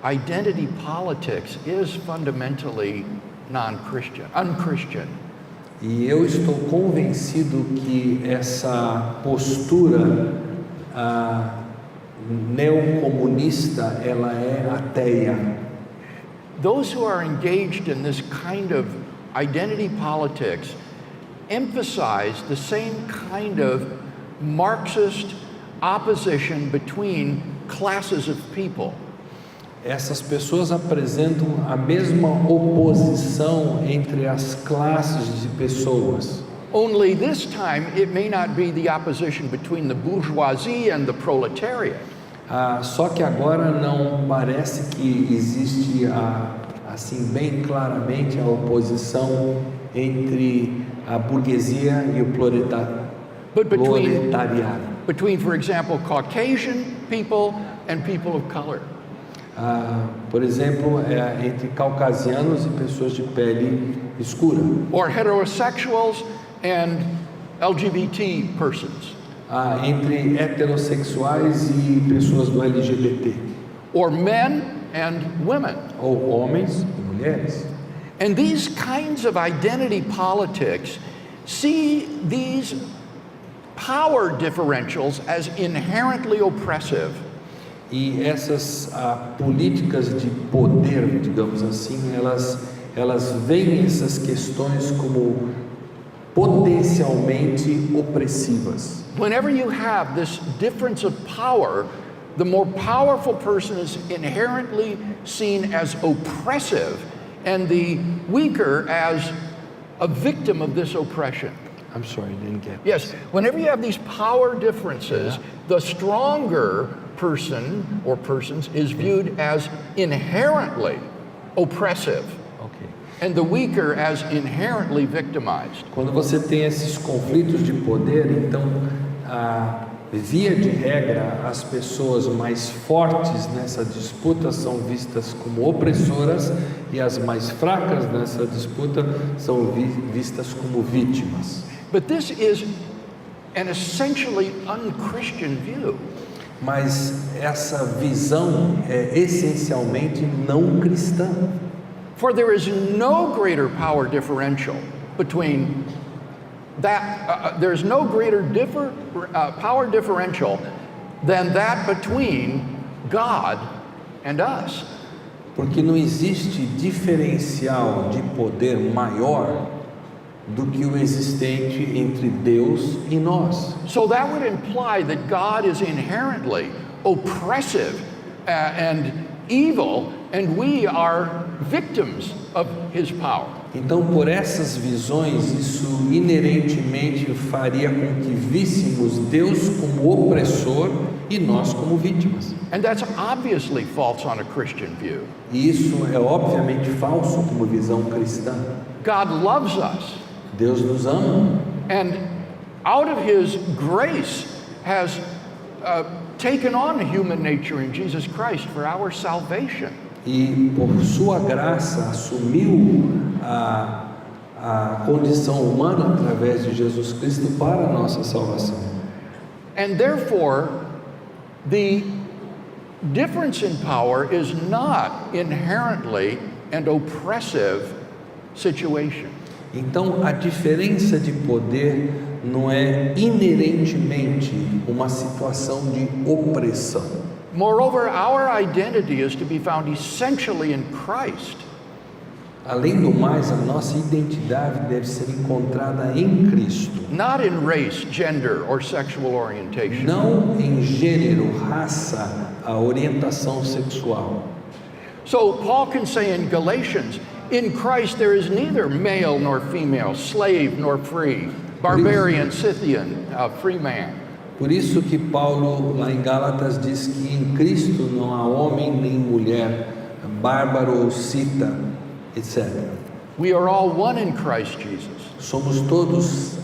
identity politics is fundamentally unchristian. E eu estou convencido que essa postura neocomunista, ela é ateia. Those who are engaged in this kind of identity politics emphasize the same kind of Marxist opposition between classes of people. Essas pessoas apresentam a mesma oposição entre as classes de pessoas. only this time it may not be the opposition between the bourgeoisie and the proletariat. Só que agora não parece que existe assim bem claramente a oposição entre a burguesia e o But proletariado. between, for example, Caucasian people and people of color. Por exemplo, entre caucasianos e pessoas de pele escura. Or heterosexuals and LGBT persons. Entre heterossexuais e pessoas do LGBT. Or men and women. Ou homens e mulheres. And these kinds of identity politics see these power differentials as inherently oppressive. E essas políticas de poder, digamos assim, elas veem essas questões como potencialmente opressivas. Whenever you have this difference of power, the more powerful person is inherently seen as oppressive, and the weaker as a victim of this oppression. I'm sorry, I didn't get Yes, whenever you have these power differences, the stronger person or persons is viewed as inherently oppressive, Okay. and the weaker as inherently victimized. Quando você tem esses conflitos de poder, então, via de regra, as pessoas mais fortes nessa disputa são vistas como opressoras e as mais fracas nessa disputa são vistas como vítimas. But this is an essentially unchristian view. Mas essa visão é essencialmente não cristã. For there is no greater power differential between that, there is no greater power differential than that between God and us. Porque não existe diferencial de poder maior do que o existente entre Deus e nós. So that would imply that God is inherently oppressive and evil, and we are victims of his power. Então, por essas visões, isso inerentemente faria com que víssemos Deus como opressor e nós como vítimas. And that's obviously false on a Christian view. E isso é obviamente falso como visão cristã. God loves us, Deus nos ama and out of his grace has taken on human nature in Jesus Christ for our salvation. e por sua graça assumiu a condição humana através de Jesus Cristo para a nossa salvação. And therefore, the difference in power is not inherently an oppressive situation. Então, a diferença de poder não é inerentemente uma situação de opressão. Moreover, our identity is to be found essentially in Christ. Além do mais, a nossa identidade deve ser encontrada em Cristo, Not in race, gender, or sexual orientation. não em gênero, raça, a orientação sexual. So Paul can say in Galatians, in Christ there is neither male nor female, slave nor free, barbarian, Scythian, free man. Por isso que Paulo, lá em Gálatas, diz que em Cristo não há homem nem mulher, bárbaro ou cita, etc. We are all one in Christ Jesus. Somos todos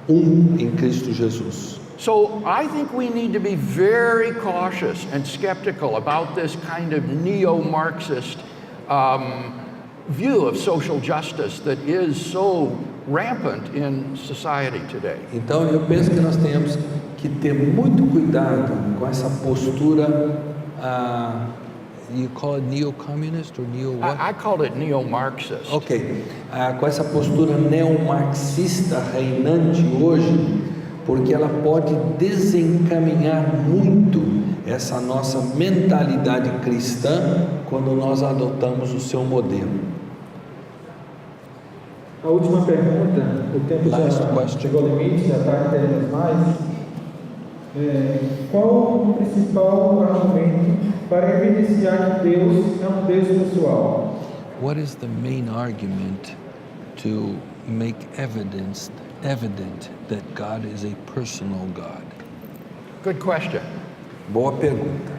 em Cristo Jesus. So I think we need to be very cautious and skeptical about this kind of neo-Marxist view of social justice that is so rampant in society today. Então eu penso que nós temos que ter muito cuidado com essa postura. You call it neo-communist or neo-what? I called it neo-Marxist. Ok, com essa postura neomarxista reinante hoje, porque ela pode desencaminhar muito essa nossa mentalidade cristã quando nós adotamos o seu modelo. A última pergunta, o tempo Last já question. chegou ao limite, já está em termos mais. Qual o principal argumento para evidenciar que Deus é um Deus pessoal? What is the main argument to make evident that God is a personal God? Good question. Boa pergunta.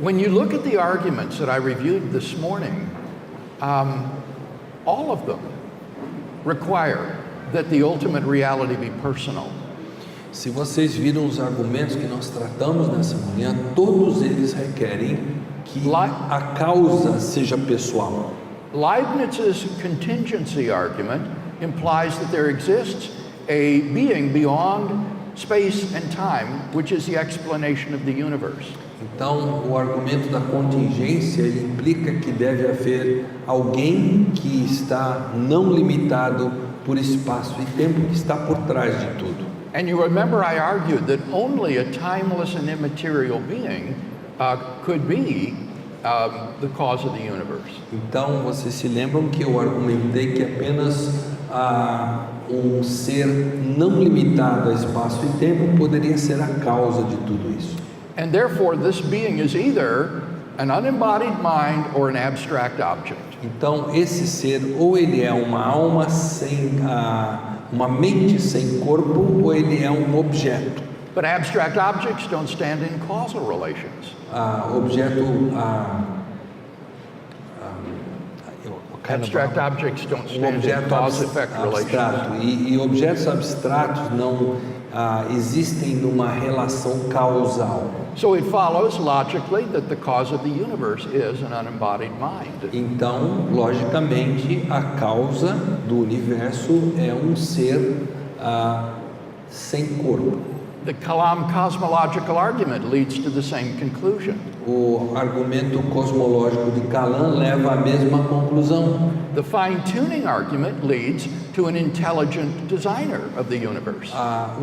When you look at the arguments that I reviewed this morning, all of them require that the ultimate reality be personal. Se vocês viram os argumentos que nós tratamos nessa manhã, todos eles requerem que a causa seja pessoal. Leibniz's contingency argument implies that there exists a being beyond space and time, which is the explanation of the universe. Então, o argumento da contingência ele implica que deve haver alguém que está não limitado por espaço e tempo, que está por trás de tudo. And you remember I argued that only a timeless and immaterial being could be the cause of the universe. Então, vocês se lembram que eu argumentei que apenas um ser não limitado a espaço e tempo poderia ser a causa de tudo isso. And therefore, this being is either an unembodied mind or an abstract object. Então, esse ser, ou ele é uma alma sem, uma mente sem corpo, ou ele é um objeto. But abstract objects don't stand in causal relations. Abstract objects don't stand in cause-effect relations. Abstrato. E objetos abstratos não existem numa relação causal. So it follows logically that the cause of the universe is an unembodied mind. Então, logicamente, a causa do universo é um ser sem corpo. The Kalam cosmological argument leads to the same conclusion. O argumento cosmológico de Kalam leva à mesma conclusão. The fine-tuning argument leads to an intelligent designer of the universe.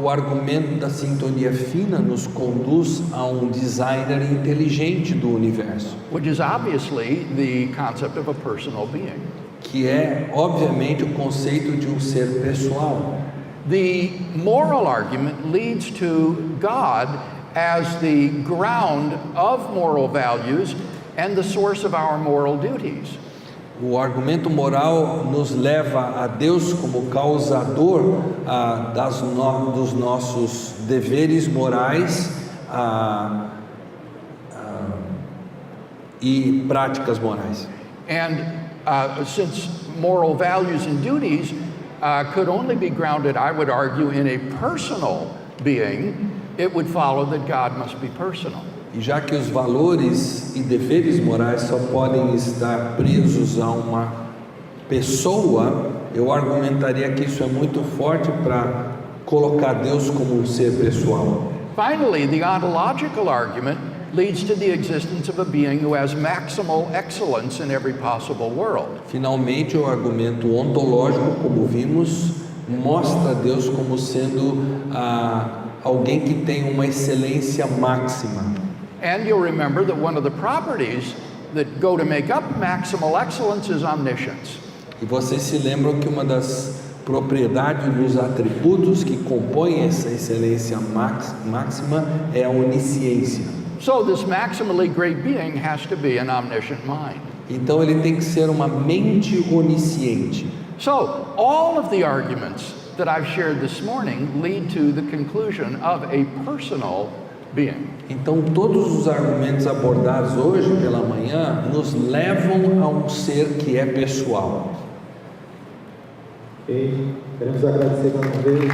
O argumento da sintonia fina nos conduz a um designer inteligente do universo, Which is obviously the concept of a personal being. que é, obviamente, o conceito de um ser pessoal. The moral argument leads to God as the ground of moral values and the source of our moral duties. O argumento moral nos leva a Deus como causador dos nossos deveres morais e práticas morais. And since moral values and duties could only be grounded, I would argue, in a personal being, it would follow that God must be personal. E já que os valores e deveres morais só podem estar presos a uma pessoa, eu argumentaria que isso é muito forte para colocar Deus como um ser pessoal. Finally, the ontological argument leads to the existence of a being who has maximal excellence in every possible world. Finalmente, o argumento ontológico, como vimos, mostra Deus como sendo alguém que tem uma excelência máxima. And you'll remember that one of the properties that go to make up maximal excellence is omniscience. E vocês se lembram que uma das propriedades dos atributos que compõem essa excelência máxima é a onisciência. So this maximally great being has to be an omniscient mind. Então ele tem que ser uma mente onisciente. So all of the arguments that I've shared this morning lead to the conclusion of a personal being. Então todos os argumentos abordados hoje pela manhã nos levam a um ser que é pessoal. E queremos agradecer mais uma vez.